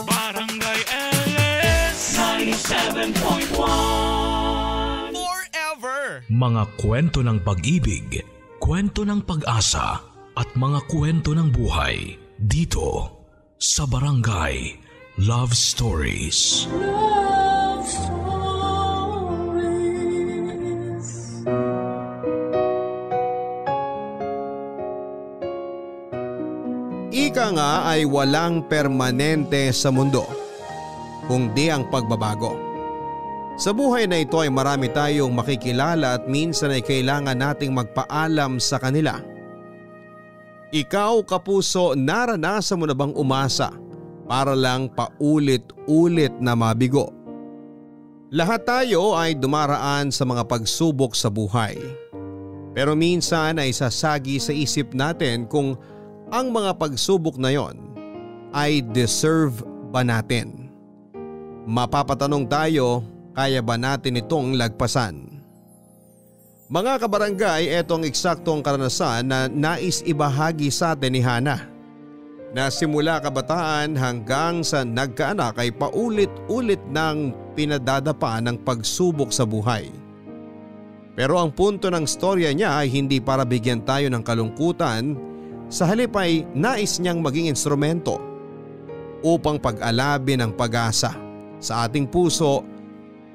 Barangay LS 97.1 Forever. Mga kwento ng pag-ibig, kwento ng pag-asa at mga kwento ng buhay dito sa Barangay Love Stories. Love Stories. Ika nga ay walang permanente sa mundo, kundi ang pagbabago. Sa buhay na ito ay marami tayong makikilala at minsan ay kailangan nating magpaalam sa kanila. Ikaw, kapuso, naranasan mo na bang umasa para lang paulit-ulit na mabigo? Lahat tayo ay dumaraan sa mga pagsubok sa buhay. Pero minsan ay sasagi sa isip natin kung ang mga pagsubok na yon ay deserve ba natin? Mapapatanong tayo, kaya ba natin itong lagpasan? Mga kabarangay, etong eksaktong karanasan na nais ibahagi sa atin ni Hana, na simula kabataan hanggang sa nagkaanak ay paulit-ulit nang pinadadapa ng pagsubok sa buhay. Pero ang punto ng storya niya ay hindi para bigyan tayo ng kalungkutan, sa halip ay nais niyang maging instrumento upang pag-alabi ng pag-asa sa ating puso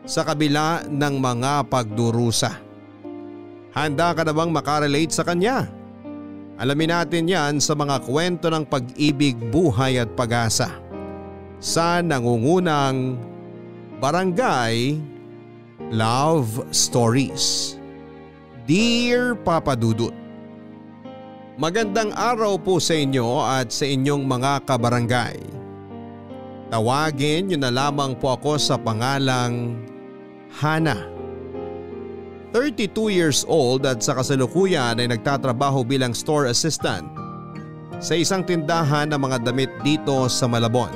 sa kabila ng mga pagdurusa. Handa ka na bang makarelate sa kanya? Alamin natin yan sa mga kwento ng pag-ibig, buhay at pag-asa sa nangungunang Barangay Love Stories. Dear Papa Dudut, magandang araw po sa inyo at sa inyong mga kabarangay. Tawagin niyo na lamang po ako sa pangalang Hana. 32 years old at sa kasalukuyan ay nagtatrabaho bilang store assistant sa isang tindahan ng mga damit dito sa Malabon.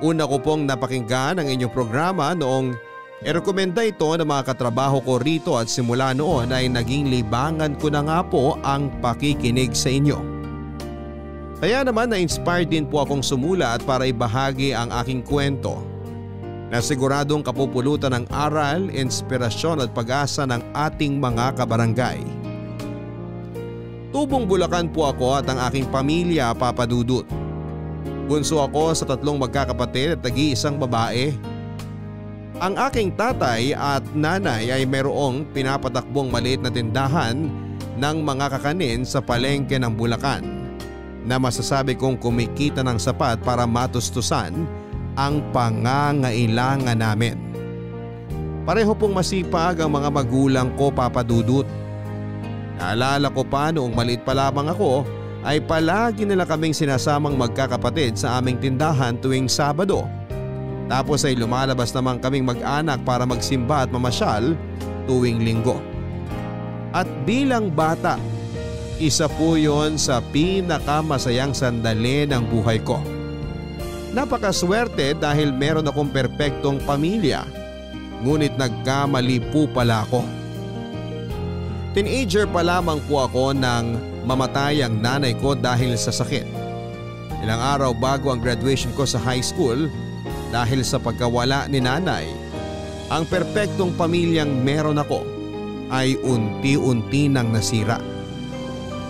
Una ko pong napakinggan ang inyong programa noong irekomenda ito ng mga katrabaho ko rito at simula noon ay naging libangan ko na nga po ang pakikinig sa inyo. Kaya naman na-inspired din po akong sumulat para ibahagi ang aking kwento na siguradong kapupulutan ng aral, inspirasyon at pag-asa ng ating mga kabarangay. Tubong Bulacan po ako at ang aking pamilya, Papa Dudut. Bunso ako sa 3 magkakapatid at nag-iisang babae. Ang aking tatay at nanay ay mayroong pinapatakbong maliit na tindahan ng mga kakanin sa palengke ng Bulacan na masasabi kong kumikita ng sapat para matustusan ang pangangailangan namin. Pareho pong masipag ang mga magulang ko, Papa Dudut. Naalala ko pa noong maliit pa lamang ako ay palagi nila kaming sinasamang magkakapatid sa aming tindahan tuwing Sabado. Tapos ay lumalabas naman kaming mag-anak para magsimba at mamasyal tuwing Linggo. At bilang bata, isa po yon sa pinakamasayang sandali ng buhay ko. Napakaswerte dahil meron akong perpektong pamilya, ngunit nagkamali po pala ako. Teenager pa lamang po ako nang mamatay ang nanay ko dahil sa sakit. Ilang araw bago ang graduation ko sa high school, dahil sa pagkawala ni nanay, ang perpektong pamilyang meron ako ay unti-unti nang nasira.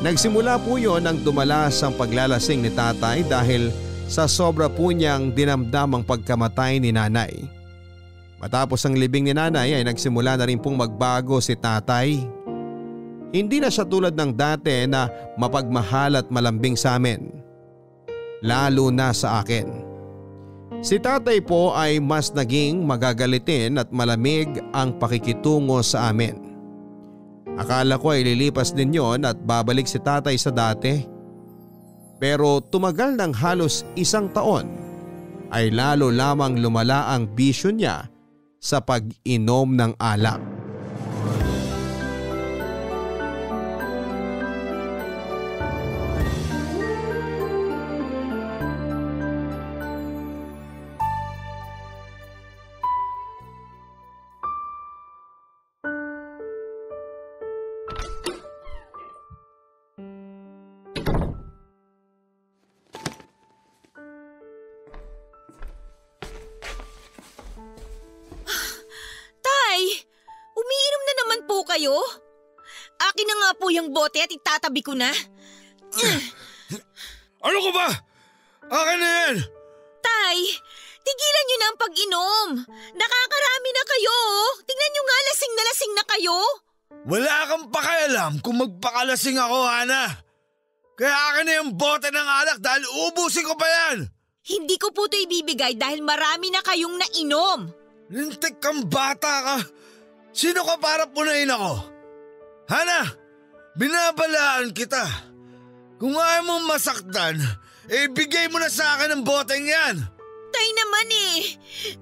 Nagsimula po yon nang dumalas ang paglalasing ni tatay dahil sa sobra po niyang dinamdam ang pagkamatay ni nanay. Matapos ang libing ni nanay ay nagsimula na rin pong magbago si tatay. Hindi na siya tulad ng dati na mapagmahal at malambing sa amin. Lalo na sa akin. Si tatay po ay mas naging magagalitin at malamig ang pakikitungo sa amin. Akala ko ay lilipas din yon at babalik si tatay sa dati. Pero tumagal ng halos 1 taon ay lalo lamang lumala ang bisyo niya sa pag-inom ng alak. kayo? Akin na nga po yung bote at itatabi ko na. Ano ko ba? Akin na yan! Tay, tigilan niyo na ang pag-inom. Nakakarami na kayo. Tingnan niyo nga, lasing na lasing na kayo. Wala kang pakialam kung magpakalasing ako, Hana. Kaya akin na yung bote ng alak dahil ubusin ko pa yan. Hindi ko po ito ibibigay dahil marami na kayong nainom. Lintik kang bata ka. Sino ka para punayin ako? Hana, binabalaan kita. Kung ayaw mong masaktan, bigay mo na sa akin ang boteng yan. Tay naman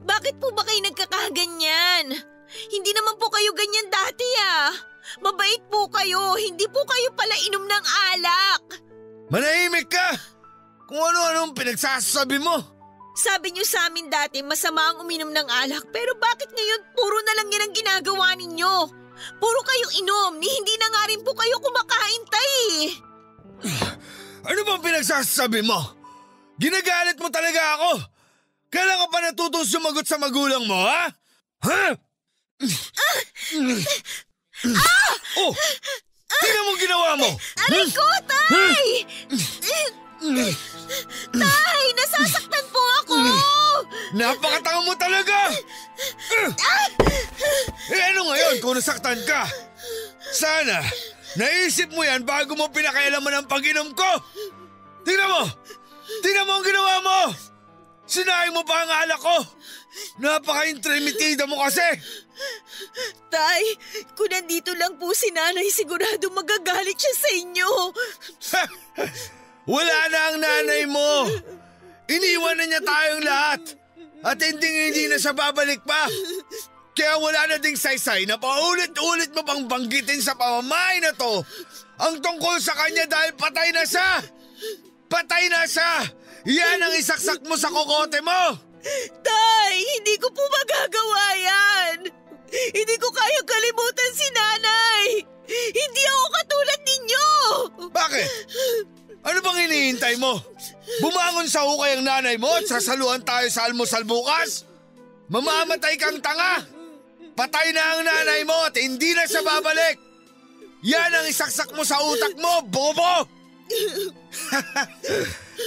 bakit po ba kayo nagkakaganyan? Hindi naman po kayo ganyan dati Mabait po kayo, hindi po kayo pala inom ng alak. Manahimik ka! Kung ano-anong pinagsasabi mo. Sabi niyo sa amin dati masama ang uminom ng alak, pero bakit ngayon puro na lang yan ang ginagawa ninyo? Puro kayong inom, hindi na nga rin po kayo kumakain, tay. Ano bang pinagsasabi mo? Ginagalit mo talaga ako? Kailan ka pa natutong sumagot sa magulang mo, ha? Ha? Oh! Tingnan mo ginawa mo! Aray ko, tay! Tay, nasasaktan po ako! Napakatanga mo talaga! Ano ngayon kung nasaktan ka? Sana, naisip mo yan bago mo pinakailaman ang pag-inom ko! Tingnan mo! Tingnan mo ang ginawa mo! Sinayang mo pa ang alak ko! Napaka-intrimitida mo kasi! Tay, kung nandito lang po si nanay, sigurado magagalit siya sa inyo. Wala na ang nanay mo! Iniwan na niya tayong lahat! At hindi na siya babalik pa! Kaya wala na ding saysay na paulit-ulit mo pang banggitin sa pamamahay na to ang tungkol sa kanya dahil patay na siya! Patay na siya! Yan ang isaksak mo sa kokote mo! Tay, hindi ko po magagawa yan! Hindi ko kayang kalimutan si nanay! Hindi ako katulad ninyo! Bakit? Ano bang hinihintay mo? Bumangon sa hukay ang nanay mo at sasaluhan tayo sa almusal bukas? Mamamatay kang tanga! Patay na ang nanay mo at hindi na siya babalik! Yan ang isaksak mo sa utak mo, bobo!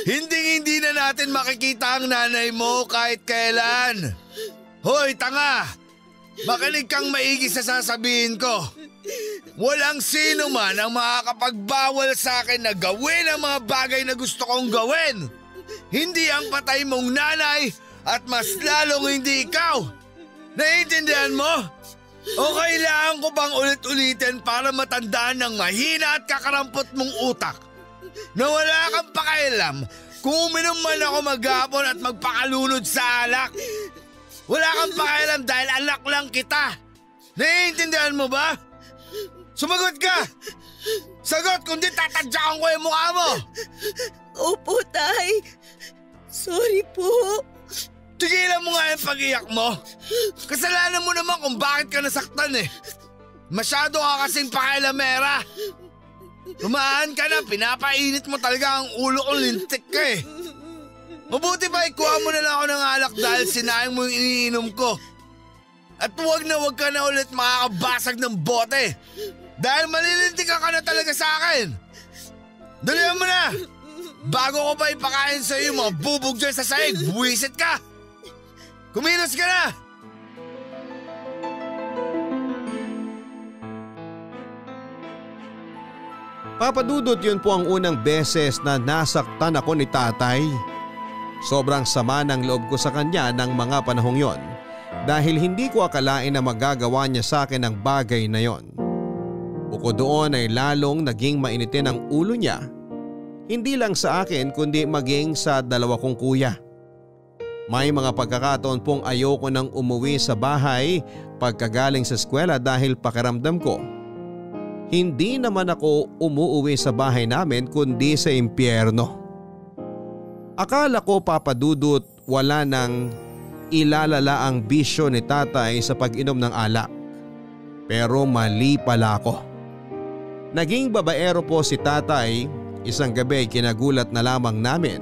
Hindi na natin makikita ang nanay mo kahit kailan. Hoy, tanga! Makinig kang maigi sa sasabihin ko. Walang sino man ang makakapagbawal sa akin na gawin ang mga bagay na gusto kong gawin. Hindi ang patay mong nanay at mas lalong hindi ikaw. Naiintindihan mo? O kailangan ko bang ulit-ulitin para matandaan ng mahina at kakarampot mong utak? Na wala kang pakialam kung uminom man ako maghapon at magpakalunod sa alak. Wala kang pakialam dahil alak lang kita. Naiintindihan mo ba? Sumagot ka! Sagot kundi tatadyakan ko yung mukha mo! Opo, tay. Sorry po. Tigilan mo nga yung pag-iyak mo. Kasalanan mo naman kung bakit ka nasaktan Masyado ka kasing pakialamera. Tumaan ka na, pinapainit mo talaga ang ulo ko, lintik ka Mabuti pa ikuha mo na lang ako ng alak dahil sinayang mo yung iniinom ko. At huwag ka na ulit makakabasag ng bote. Dahil malilintik ka na talaga sa akin. Dalihan mo na. Bago ko pa ipakain sa iyo mga bubog dyan sa sahig, buwisit ka. Kumilos ka na. Papadudot, yun po ang unang beses na nasaktan ako ni tatay. Sobrang sama ng loob ko sa kanya ng mga panahong yon dahil hindi ko akalain na magagawa niya sa akin ang bagay na yon. Bukod doon ay lalong naging mainitin ang ulo niya. Hindi lang sa akin kundi maging sa dalawa kong kuya. May mga pagkakataon pong ayoko nang umuwi sa bahay pagkagaling sa eskwela dahil pakiramdam ko hindi naman ako umuuwi sa bahay namin kundi sa impyerno. Akala ko, papadudot, wala nang ilalala ang bisyo ni tatay sa pag-inom ng alak. Pero mali pala ako. Naging babaero po si tatay. Isang gabi kinagulat na lamang namin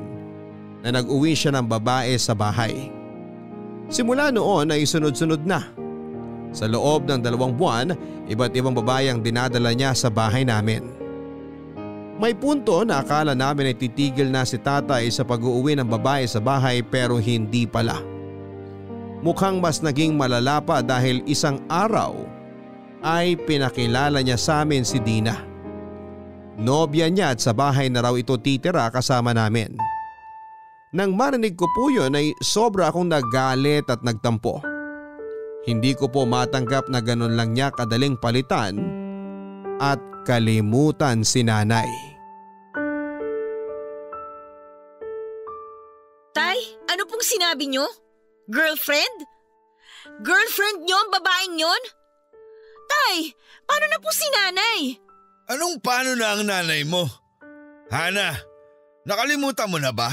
na nag-uwi siya ng babae sa bahay. Simula noon ay sunod-sunod na. Sa loob ng 2 buwan, iba't ibang babae ang dinadala niya sa bahay namin. May punto na akala namin ay titigil na si tatay sa pag-uuwi ng babae sa bahay pero hindi pala. Mukhang mas naging malala pa dahil isang araw ay pinakilala niya sa amin si Dina. Nobya niya at sa bahay na raw ito titira kasama namin. Nang marinig ko po yun ay sobra akong nagalit at nagtampo. Hindi ko po matanggap na ganun lang niya kadaling palitan at kalimutan si nanay. Tay, ano pong sinabi nyo? Girlfriend? Girlfriend nyo ang babaeng yon? Tay, paano na po si nanay? Anong paano na ang nanay mo? Hana, nakalimutan mo na ba?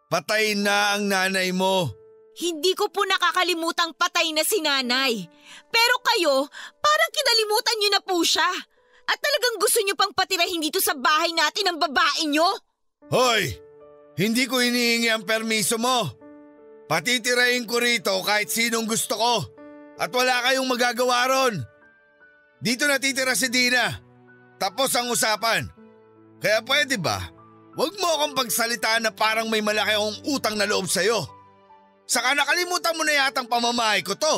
Patay na ang nanay mo. Hindi ko po nakakalimutang patay na si nanay. Pero kayo, parang kinalimutan nyo na po siya. At talagang gusto nyo pang patirahin dito sa bahay natin ang babae nyo? Hoy! Hindi ko hinihingi ang permiso mo. Patitirahin ko rito kahit sinong gusto ko. At wala kayong magagawa ron. Dito natitira si Dina. Tapos ang usapan. Kaya pwede ba? Huwag mo akong pagsalitaan na parang may malaki akong utang na loob sa'yo. Saka nakalimutan mo na yatang pamamahay ko to.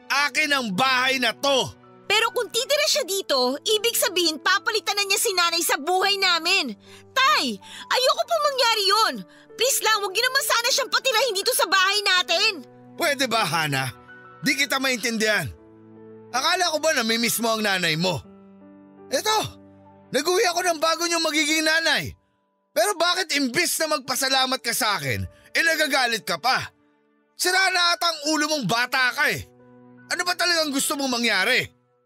Akin ang bahay na to. Pero kung titira siya dito, ibig sabihin papalitan na niya si nanay sa buhay namin. Tay, ayoko po mangyari yun. Please lang, huwag niyo naman sana siyang patirahin dito sa bahay natin. Pwede ba, Hana? Di kita maintindihan. Akala ko ba namimiss mo ang nanay mo? Eto, nag-uwi ako ng bago niyong magiging nanay. Pero bakit imbis na magpasalamat ka sa akin, nagagalit ka pa? Sira na ata ang ulo mong bata ka eh. Ano ba talagang gusto mong mangyari?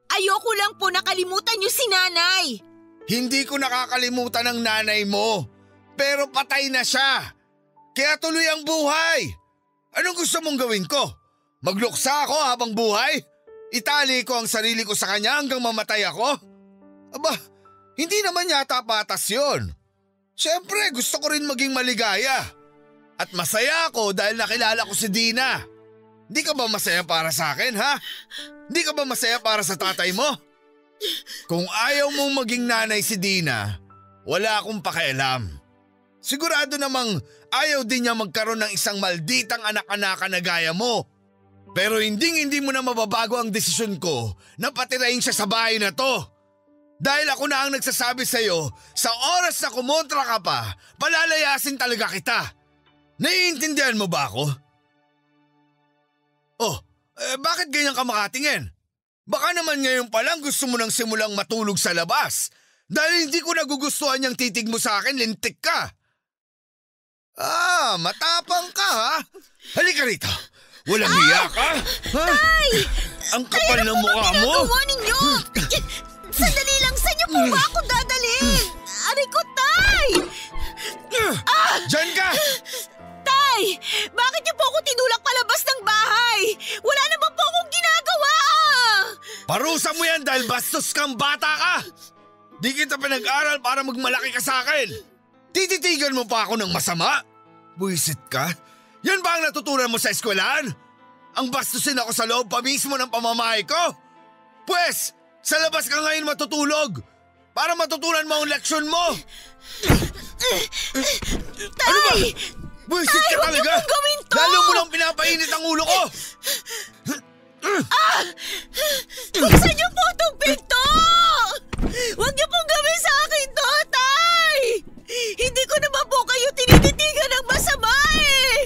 Ayoko lang po nakalimutan niyo si nanay. Hindi ko nakakalimutan ang nanay mo. Pero patay na siya. Kaya tuloy ang buhay. Anong gusto mong gawin ko? Magluksa ako habang buhay? Itali ko ang sarili ko sa kanya hanggang mamatay ako? Aba, hindi naman yata patas yun. Siyempre gusto ko rin maging maligaya. At masaya ako dahil nakilala ko si Dina. Di ka ba masaya para sa akin, ha? Di ka ba masaya para sa tatay mo? Kung ayaw mong maging nanay si Dina, wala akong pakialam. Sigurado namang ayaw din niya magkaroon ng isang malditang anak-anakan na gaya mo. Pero hindi mo na mababago ang desisyon ko na patirahin siya sa bahay na to. Dahil ako na ang nagsasabi sa'yo, sa oras na kumontra ka pa, palalayasin talaga kita. Naiintindihan mo ba ako? Oh, bakit ganyan ka makatingin? Baka naman ngayon pa lang gusto mo nang simulang matulog sa labas. Dahil hindi ko nagugustuhan yung titig mo sa akin, lintik ka. Ah, matapang ka ha? Halika rito. Walang hiya ka? Ha? Tay! Ang kapal ng mukha mo. Ano ginagawa ninyo? Sandali lang, saan niyo po ba ako dadalhin? Aray ko, Tay! Diyan ka! Tay! Bakit niyo po ako tinulak palabas ng bahay? Wala naman po akong ginagawa! Parusa mo yan dahil bastos kang bata ka! Di kita pinag-aral para magmalaki ka sa akin! Tititigan mo pa ako ng masama? Buisit ka? Yan ba ang natutunan mo sa eskwelahan? Ang bastusin ako sa loob pa mismo ng pamamahay ko? Pwes, sa labas ka ngayon matutulog para matutunan mo ang leksyon mo! Tay! Ano ba? Buisit Tay, ka huwag niyo talaga! pong gawin to! Lalo mo lang pinapainit ang ulo ko! Buksan niyo po itong pinto! Huwag niyo pong gawin sa akin to, Tay! Hindi ko naman po kayo tinititigan ng masama eh!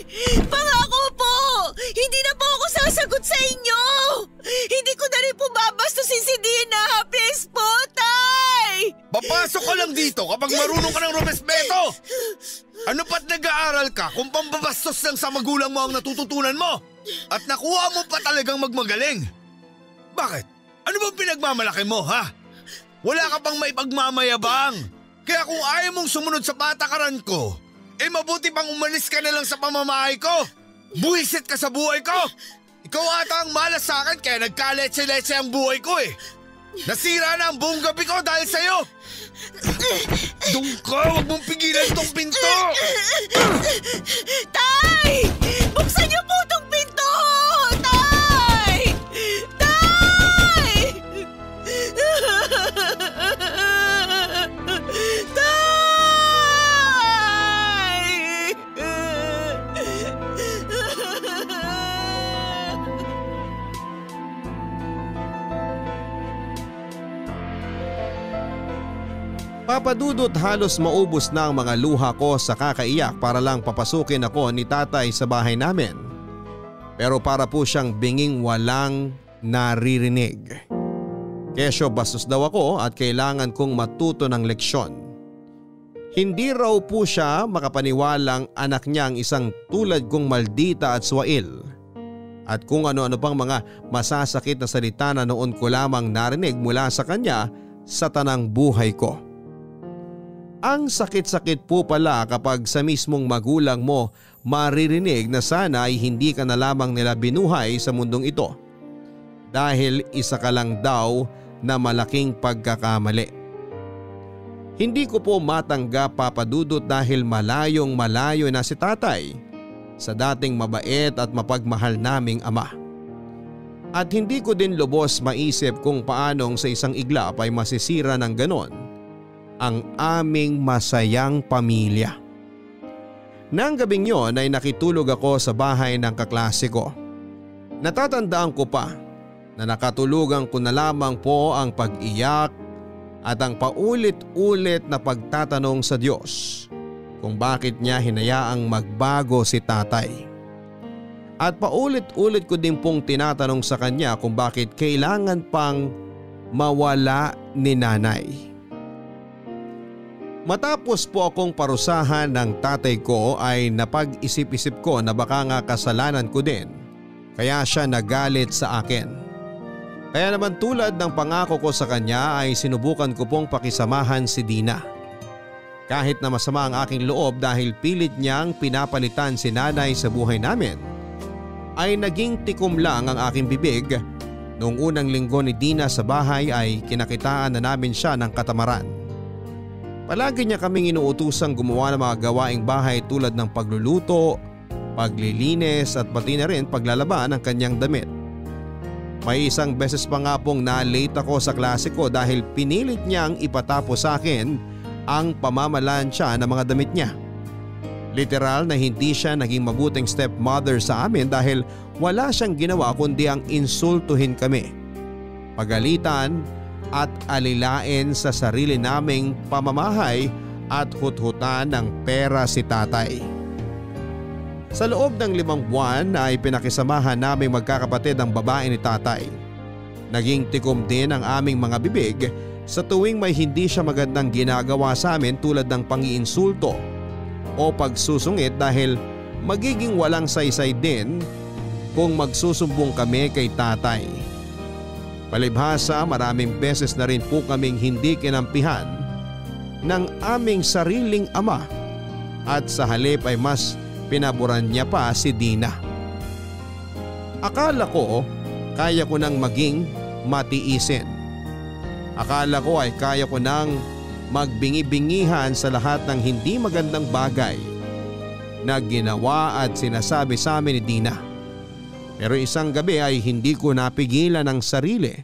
Pangako po! Hindi na po ako sasagot sa inyo! Hindi ko na rin po babastusin si Dina! Please po, Tay! Papasok ka lang dito kapag marunong ka ng rumespeto! Ano pa't nag-aaral ka kung pambabastos lang sa magulang mo ang natututunan mo? At nakuha mo pa talagang magmagaling? Bakit? Ano bang pinagmamalaki mo, ha? Wala ka pang maipagmamayabang. Kaya kung ayaw mong sumunod sa patakaran ko, mabuti pang umalis ka na lang sa pamamahay ko. Buwisit ka sa buhay ko. Ikaw ata ang malas sa akin kaya nagkaletse-letse ang buhay ko eh. Nasira na ang buong gabi ko dahil sa'yo. Doon ka, huwag mong pigilan tong pinto. Tay! Buksan niyo po itong pinto! Tay! Tay! Papadudot halos maubos na ang mga luha ko sa kakaiyak para lang papasukin ako ni tatay sa bahay namin. Pero para po siyang binging walang naririnig. Kesyo bastos daw ako at kailangan kong matuto ng leksyon. Hindi raw po siya makapaniwalang anak niya ang isang tulad kong maldita at swail. At kung ano-ano pang mga masasakit na salita na noon ko lamang narinig mula sa kanya sa tanang buhay ko. Ang sakit-sakit po pala kapag sa mismong magulang mo maririnig na sana ay hindi ka na lamang nila binuhay sa mundong ito. Dahil isa ka lang daw na malaking pagkakamali. Hindi ko po matanggap papadudot dahil malayong malayo na si tatay sa dating mabait at mapagmahal naming ama. At hindi ko din lubos maisip kung paanong sa isang iglap ay masisira ng ganon ang aming masayang pamilya. Nang gabing yon ay nakitulog ako sa bahay ng kaklase ko. Natatandaan ko pa na nakatulugan ko na lamang po ang pag-iyak at ang paulit-ulit na pagtatanong sa Diyos kung bakit niya hinayaang magbago si tatay. At paulit-ulit ko din pong tinatanong sa kanya kung bakit kailangan pang mawala ni nanay. Matapos po akong parusahan ng tatay ko ay napag-isip-isip ko na baka nga kasalanan ko din kaya siya nagalit sa akin. Kaya naman tulad ng pangako ko sa kanya ay sinubukan ko pong pakisamahan si Dina. Kahit na masama ang aking loob dahil pilit niyang pinapalitan si nanay sa buhay namin, ay naging tikom lang ang aking bibig. Noong unang linggo ni Dina sa bahay ay kinakitaan na namin siya ng katamaran. Palagi niya kaming inuutusang gumawa ng mga gawaing bahay tulad ng pagluluto, paglilinis at pati na rin paglalaba ng kanyang damit. May isang beses pa nga pong na-late ako sa klase ko dahil pinilit niyang ipatapos sa akin ang pamamalansya ng mga damit niya. Literal na hindi siya naging mabuting stepmother sa amin dahil wala siyang ginawa kundi ang insultuhin kami, pagalitan at alilain sa sarili naming pamamahay at huthutan ng pera si tatay. Sa loob ng 5 buwan ay pinakisamahan naming magkakapatid ang babae ni tatay. Naging tikom din ang aming mga bibig sa tuwing may hindi siya magandang ginagawa sa amin tulad ng pangiinsulto o pagsusungit dahil magiging walang saysay din kung magsusumbong kami kay tatay. Palibhasa maraming beses na rin po kaming hindi kinampihan ng aming sariling ama at sa halip ay mas pinaboran niya pa si Dina. Akala ko kaya ko nang maging matiisin. Akala ko ay kaya ko nang magbingi-bingihan sa lahat ng hindi magandang bagay na ginawa at sinasabi sa amin ni Dina. Pero isang gabi ay hindi ko napigilan ang sarili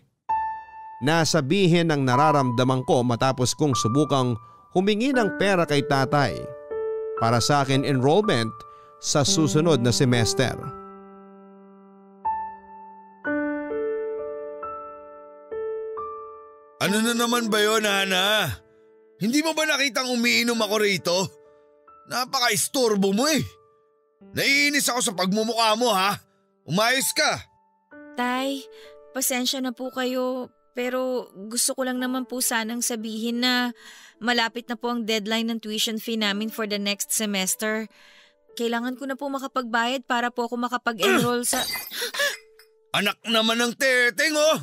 na sabihin ang nararamdaman ko matapos kong subukang humingi ng pera kay tatay para sa akin enrollment sa susunod na semester. Ano na naman ba yun, Hana? Hindi mo ba nakitang umiinom ako rito? Napaka-istorbo mo eh. Naiinis ako sa pagmumukha mo ha. Umayos ka. Tay, pasensya na po kayo pero gusto ko lang naman po sanang sabihin na malapit na po ang deadline ng tuition fee namin for the next semester. Kailangan ko na po makapagbayad para po ako makapag-enroll sa… Anak naman ng teteng oh!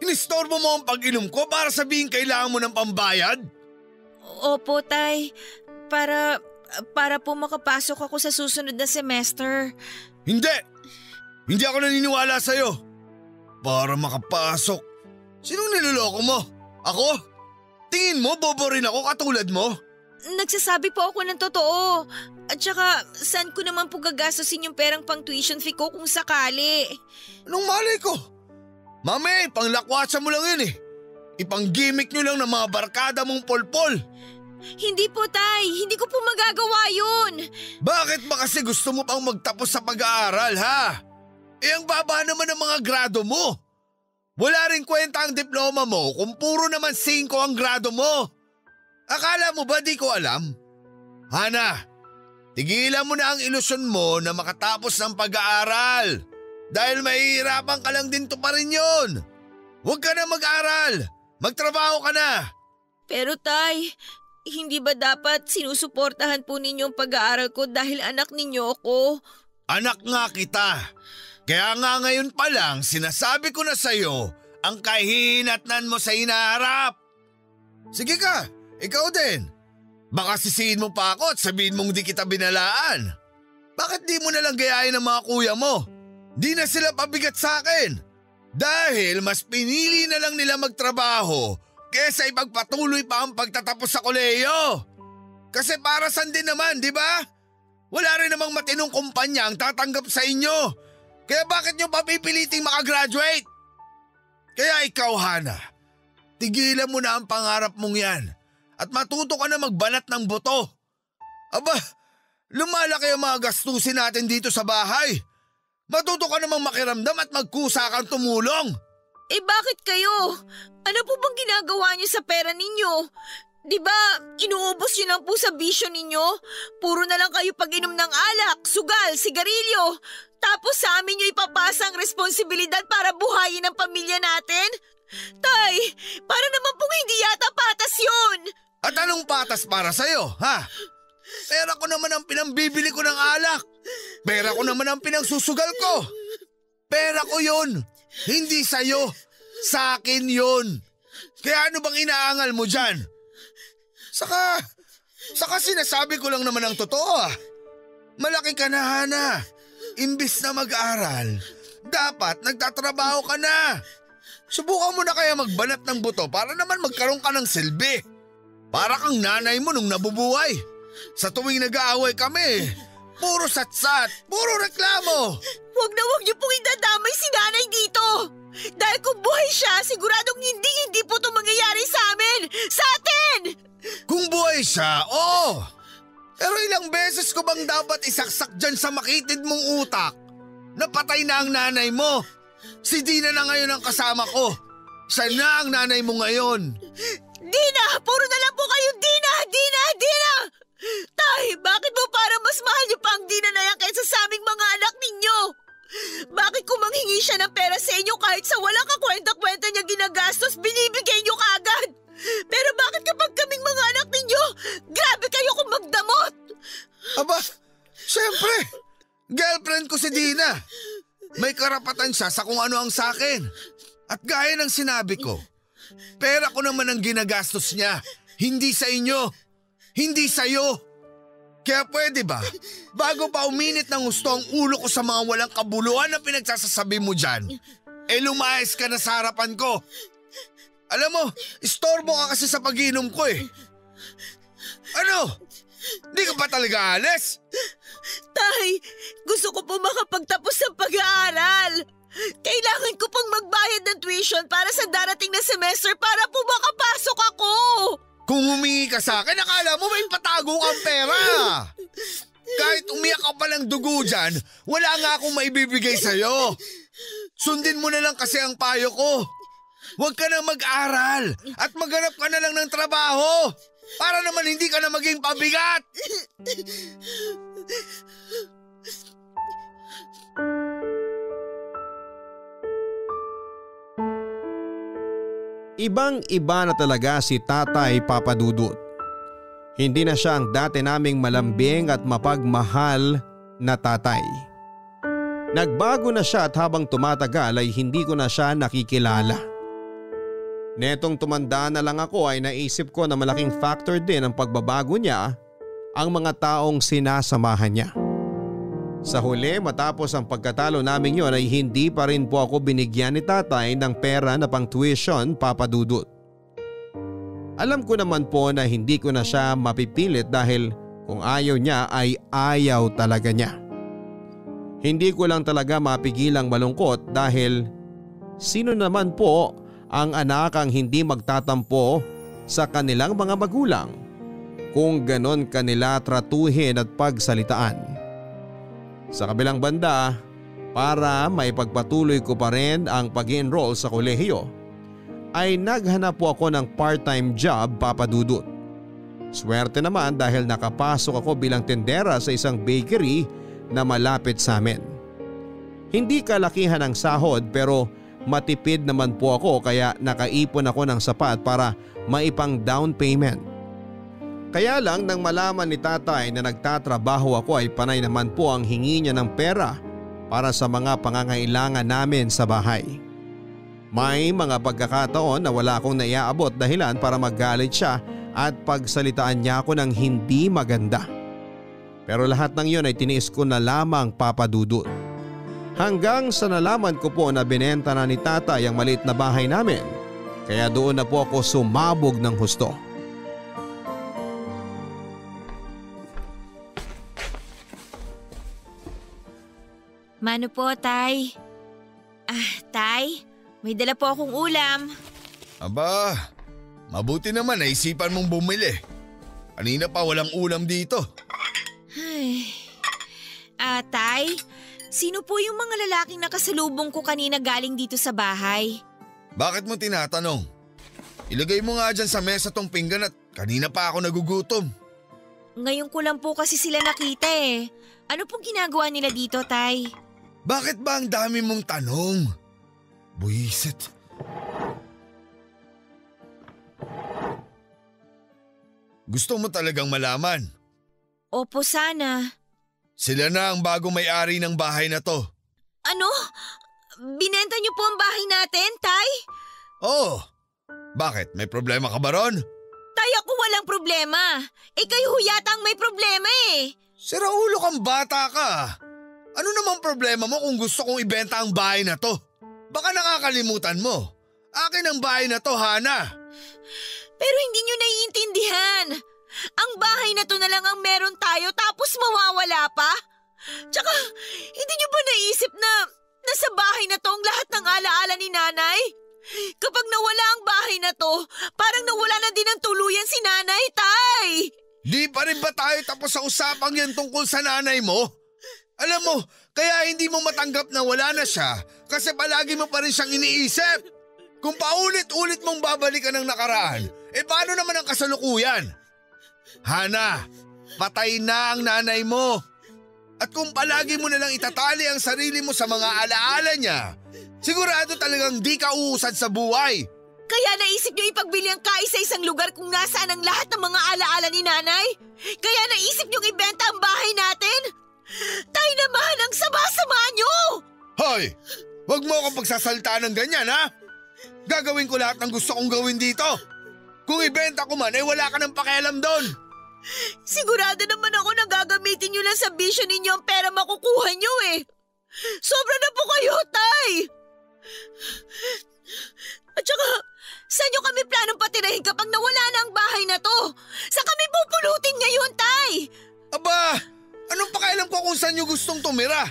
Inistorbo mo ang pag-inom ko para sabihin kailangan mo ng pambayad? Opo, Tay. Para po makapasok ako sa susunod na semester. Hindi! Hindi ako naniniwala sa'yo. Para makapasok. Sinong niloloko mo? Ako? Tingin mo bobo rin ako katulad mo? Nagsasabi po ako ng totoo. At saka saan ko naman po gagastusin yung perang pang tuition fee ko kung sakali? Anong malay ko? Mami, panglakwatsa mo lang yun eh. Ipang-gimmick nyo lang ng mga barkada mong polpol. Hindi po, Tay. Hindi ko po magagawa yun. Bakit ba kasi gusto mo pang magtapos sa pag-aaral ha? Eh ang baba naman ng mga grado mo. Wala rin kwenta ang diploma mo kung puro naman 5 ang grado mo. Akala mo ba di ko alam? Hana, tigilan mo na ang ilusyon mo na makatapos ng pag-aaral. Dahil mahihirapan ka lang din to pa rin yun. Huwag ka na mag-aral. Magtrabaho ka na. Pero Tay, hindi ba dapat sinusuportahan po ninyo ang pag-aaral ko dahil anak ninyo ako? Anak nga kita. Kaya nga ngayon pa lang sinasabi ko na sa'yo ang kahihinatnan mo sa hinaharap. Sige ka, ikaw din. Baka sisihin mo pa ako at sabihin mong di kita binalaan. Bakit di mo nalang gayahin ang mga kuya mo? Di na sila pabigat sa akin. Dahil mas pinili na lang nila magtrabaho kesa ipagpatuloy pa ang pagtatapos sa kolehiyo. Kasi para saan din naman, di ba? Wala rin namang matinong kumpanya ang tatanggap sa inyo. Kaya bakit nyo papipiliting makagraduate? Kaya ikaw, Hana, tigilan mo na ang pangarap mong yan at matuto ka na magbanat ng buto. Aba, lumalaki ang mga gastusin natin dito sa bahay. Matuto ka namang makiramdam at magkusa kang tumulong. Eh bakit kayo? Ano po bang ginagawa niyo sa pera ninyo? Di ba, inuubos niyo lang po sa bisyo ninyo? Puro na lang kayo pag-inom ng alak, sugal, sigarilyo. Tapos sa amin niyo ipapasa ang responsibilidad para buhayin ang pamilya natin? Tay, para naman pong hindi yata patas yun. At anong patas para sa'yo, ha? Pera ko naman ang pinambibili ko ng alak. Pera ko naman ang pinangsusugal ko. Pera ko yun. Hindi sa'yo. Sa akin yun. Kaya ano bang inaangal mo dyan? Saka sinasabi ko lang naman ang totoo ah. Malaki ka na, Hana. Imbis na mag-aral, dapat nagtatrabaho ka na. Subukan mo na kaya magbanat ng buto para naman magkaroon ka ng silbi. Para kang nanay mo nung nabubuhay. Sa tuwing nag-aaway kami, puro satsat, puro reklamo. Huwag na huwag niyo pong idadamay si nanay dito. Dahil kung buhay siya, siguradong hindi po ito mangyayari sa amin, sa atin. Kung buhay siya, oo. Pero ilang beses ko bang dapat isaksak dyan sa makitid mong utak? Napatay na ang nanay mo. Si Dina na ngayon ang kasama ko. Siya na ang nanay mo ngayon. Dina! Puro na lang po kayo Dina! Dina! Dina! Tay, bakit mo parang mas mahal niyo pa ang Dina na yan kaysa sa aming mga anak ninyo? Bakit kung manghingi siya ng pera sa inyo kahit sa walang kakwenta-kwenta niya ginagastos, binibigay niyo kaagad? Pero bakit kapag kaming mga anak ninyo, grabe kayo kung magdamot? Aba, syempre, girlfriend ko si Dina. May karapatan siya sa kung ano ang sakin. At gaya ng sinabi ko, pera ko naman ang ginagastos niya, hindi sa inyo, hindi sa'yo. Kaya pwede ba, bago pa uminit ng gusto ang ulo ko sa mga walang kabuluhan na pinagsasasabi mo dyan, lumayas ka na sa harapan ko. Alam mo, istorbo ka kasi sa pag-inom ko eh. Ano? Di ka pa talaga alis? Tay, gusto ko po makapagtapos ng pag-aaral. Kailangan ko pong magbayad ng tuition para sa darating na semester para po makapasok ako. Kung humingi ka sa akin, akala mo may patago kang pera. Kahit umiyak ka palang dugo dyan, wala nga akong maibibigay sa'yo. Sundin mo na lang kasi ang payo ko. Huwag ka na mag-aral at maghanap ka na lang ng trabaho para naman hindi ka na maging pabigat. Ibang-iba na talaga si Tatay Papadudut. Hindi na siya ang dati naming malambing at mapagmahal na tatay. Nagbago na siya at habang tumatagal ay hindi ko na siya nakikilala. Netong tumanda na lang ako ay naisip ko na malaking factor din ang pagbabago niya ang mga taong sinasamahan niya. Sa huli matapos ang pagkatalo namin yon ay hindi pa rin po ako binigyan ni tatay ng pera na pang tuition, Papadudut. Alam ko naman po na hindi ko na siya mapipilit dahil kung ayaw niya ay ayaw talaga niya. Hindi ko lang talaga mapigilang malungkot dahil sino naman po ang anak ang hindi magtatampo sa kanilang mga magulang kung ganon kanila tratuhin at pagsalitaan. Sa kabilang banda, para maipagpatuloy ko pa rin ang pag-enroll sa kolehiyo, ay naghanap po ako ng part-time job, Papadudut. Swerte naman dahil nakapasok ako bilang tendera sa isang bakery na malapit sa amin. Hindi kalakihan ang sahod pero matipid naman po ako kaya nakaipon ako ng sapat para maipang down payment. Kaya lang nang malaman ni tatay na nagtatrabaho ako ay panay naman po ang hingi niya ng pera para sa mga pangangailangan namin sa bahay. May mga pagkakataon na wala akong naiaabot dahilan para magalit siya at pagsalitaan niya ako ng hindi maganda. Pero lahat ng yun ay tiniis ko na lamang, Papa Dudut. Hanggang sa nalaman ko po na binenta na ni tatay ang maliit na bahay namin. Kaya doon na po ako sumabog ng husto. Mano po, Tay? Tay, may dala po akong ulam. Aba, mabuti naman naisipan mong bumili. Kanina pa walang ulam dito. Tay, sino po yung mga lalaking nakasalubong ko kanina galing dito sa bahay? Bakit mo tinatanong? Ilagay mo nga dyan sa mesa tong pinggan at kanina pa ako nagugutom. Ngayon ko lang po kasi sila nakita eh. Ano pong ginagawa nila dito, Tay? Bakit ba ang dami mong tanong? Buwisit. Gusto mo talagang malaman? Opo, sana. Sila na ang bagong may-ari ng bahay na to. Ano? Binenta niyo po ang bahay natin, Tay? Oo. Bakit? May problema ka ba ron? Tay, ako walang problema. Kayo yata ang may problema eh. Sira ulo kang bata ka. Ano namang problema mo kung gusto kong ibenta ang bahay na to? Baka nakakalimutan mo. Akin ang bahay na to, Hana. Pero hindi niyo naiintindihan. Ang bahay na to na lang ang meron tayo tapos mawawala pa? Tsaka, hindi niyo ba naisip na nasa bahay na to ang lahat ng alaala ni nanay? Kapag nawala ang bahay na to, parang nawala na din ang tuluyan si nanay, Tay. Di pa rin ba tayo tapos sa usapang yan tungkol sa nanay mo? Alam mo, kaya hindi mo matanggap na wala na siya kasi palagi mo pa rin siyang iniisip. Kung paulit-ulit mong babalikan ang nakaraan, paano naman ang kasalukuyan? Hana, patay na ang nanay mo. At kung palagi mo nalang itatali ang sarili mo sa mga alaala niya, sigurado talagang di ka uusad sa buhay. Kaya naisip niyo ipagbili ang kaisa-isang lugar kung nasaan ang lahat ng mga alaala ni nanay? Kaya naisip niyo ibenta ang bahay natin? Tay naman, ang sama-sama niyo! Hoy! Huwag mo akong pagsasalita ng ganyan, ha? Gagawin ko lahat ng gusto kong gawin dito. Kung ibenta ko man, wala ka ng pakialam doon. Sigurado naman ako na gagamitin niyo lang sa bisyo ninyo ang pera makukuha niyo eh. Sobra na po kayo, Tay! At saka, saan niyo kami planong patirahin kapag nawala na ang bahay na to? Saan kami pupulutin ngayon, Tay? Aba, anong pakialam ko kung saan niyo gustong tumira?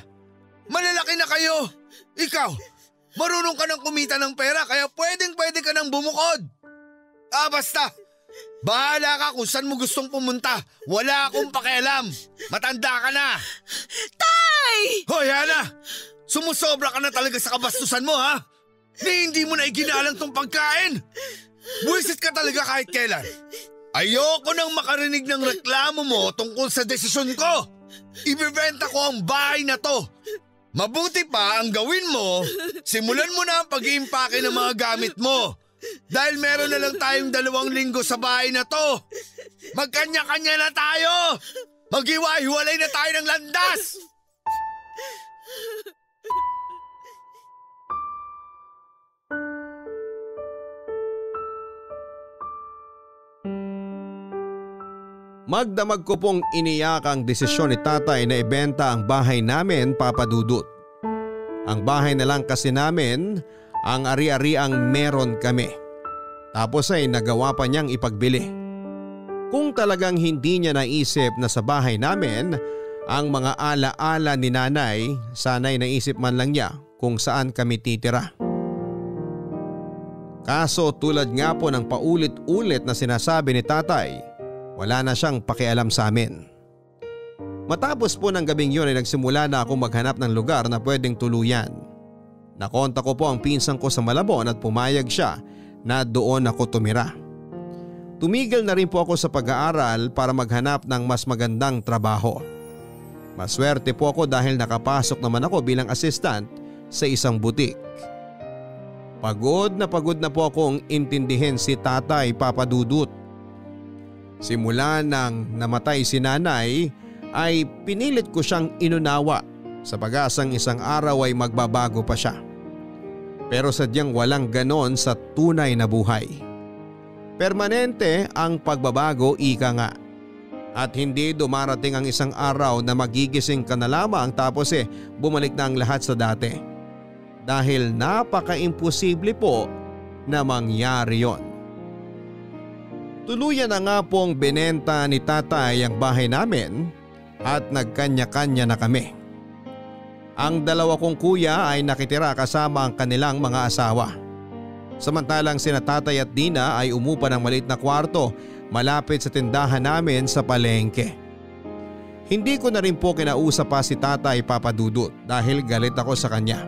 Malalaki na kayo. Ikaw, marunong ka ng kumita ng pera kaya pwedeng-pwede ka nang bumukod. Basta. Bahala ka kung saan mo gustong pumunta. Wala akong pakialam. Matanda ka na. Tay! Hoy, Hana! Sumusobra ka na talaga sa kabastusan mo, ha? Hindi mo na iginalang tong pagkain. Buwisit ka talaga kahit kailan. Ayoko nang makarinig ng reklamo mo tungkol sa desisyon ko. Ibebenta ko ang bahay na to. Mabuti pa ang gawin mo, simulan mo na ang pag-iimpake ng mga gamit mo. Dahil meron na lang tayong 2 linggo sa bahay na to. Magkanya-kanya na tayo. Maghiwa-hiwalay na tayo ng landas. Magdamag ko pong iniyak ang desisyon ni tatay na ibenta ang bahay namin, Papa Dudut. Ang bahay na lang kasi namin ang ari-ariang meron kami. Tapos ay nagawa pa niyang ipagbili. Kung talagang hindi niya naisip na sa bahay namin ang mga ala-ala ni nanay, sana'y naisip man lang niya kung saan kami titira. Kaso tulad nga po ng paulit-ulit na sinasabi ni tatay, wala na siyang pakialam sa amin. Matapos po ng gabing yun ay nagsimula na akong maghanap ng lugar na pwedeng tuluyan. Nakontak ko po ang pinsan ko sa Malabon at pumayag siya na doon ako tumira. tumigil na rin po ako sa pag-aaral para maghanap ng mas magandang trabaho. Maswerte po ako dahil nakapasok naman ako bilang assistant sa isang butik. Pagod na po akong intindihin si Tatay Papa Dudut. Simula nang namatay si nanay ay pinilit ko siyang inunawa sa pag-asang isang araw ay magbabago pa siya. Pero sadyang walang ganon sa tunay na buhay. Permanente ang pagbabago, ika nga. At hindi dumarating ang isang araw na magigising ka na lamang tapos bumalik na ang lahat sa dati. Dahil napaka-imposible po na mangyari yon. Tuluyan na nga pong binenta ni Tatay ang bahay namin at nagkanya-kanya na kami. Ang dalawa kong kuya ay nakitira kasama ang kanilang mga asawa. Samantalang sina Tatay at Dina ay umupa ng maliit na kwarto malapit sa tindahan namin sa palengke. Hindi ko na rin po kinausap pa si Tatay Papa Dudut dahil galit ako sa kanya.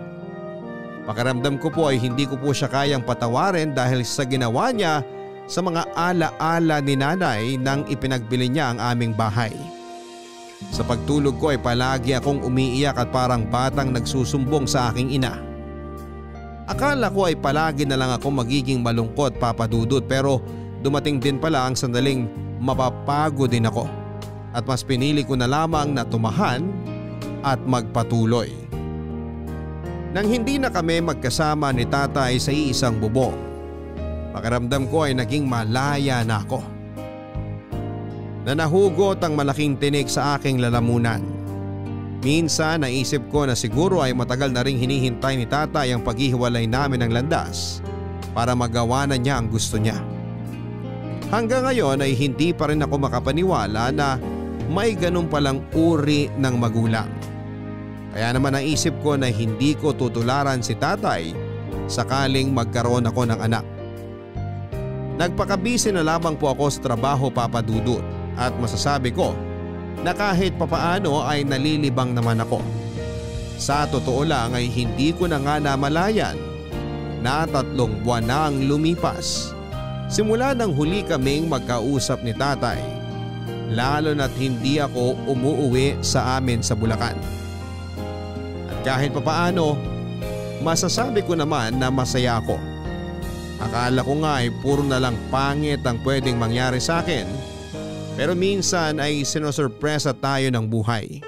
Pakiramdam ko po ay hindi ko po siya kayang patawarin dahil sa ginawa niya sa mga ala-ala ni nanay nang ipinagbili niya ang aming bahay. Sa pagtulog ko ay palagi akong umiiyak at parang batang nagsusumbong sa aking ina. Akala ko ay palagi na lang ako magiging malungkot, Papa Dudut, pero dumating din pala ang sandaling mapapago din ako at mas pinili ko na lamang na tumahan at magpatuloy. Nang hindi na kami magkasama ni Tatay sa iisang bubong, pakiramdam ko ay naging malaya na ako. Na nahugot ang malaking tinik sa aking lalamunan. Minsan naisip ko na siguro ay matagal na ring hinihintay ni Tatay ang paghihiwalay namin ng landas para magawa na niya ang gusto niya. Hanggang ngayon ay hindi pa rin ako makapaniwala na may ganun palang uri ng magulang. Kaya naman naisip ko na hindi ko tutularan si Tatay sakaling magkaroon ako ng anak. Nagpakabisi na lamang po ako sa trabaho, Papa Dudut, at masasabi ko na kahit papaano ay nalilibang naman ako. Sa totoo lang ay hindi ko na nga namalayan na 3 buwan na ang lumipas simula nang huli kaming magkausap ni Tatay, lalo na't hindi ako umuuwi sa amin sa Bulacan. At kahit papaano, masasabi ko naman na masaya ako. Akala ko nga ay puro na lang pangit ang pwedeng mangyari sa akin, pero minsan ay sinosurpresa tayo ng buhay.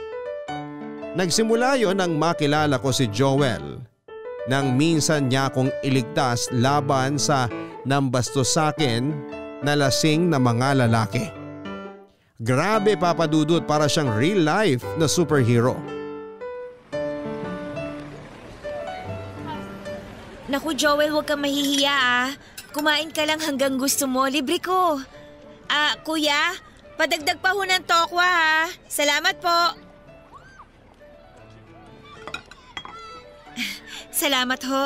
Nagsimula yon nang makilala ko si Joel nang minsan niya akong iligtas laban sa nambastos sa akin na lasing na mga lalaki. Grabe, Papa Dudut, para siyang real life na superhero. Naku Joel, huwag kang mahihiya ah. Kumain ka lang hanggang gusto mo, libre ko. Kuya, padagdag pa ho ng tokwa ha. Salamat po. Salamat ho.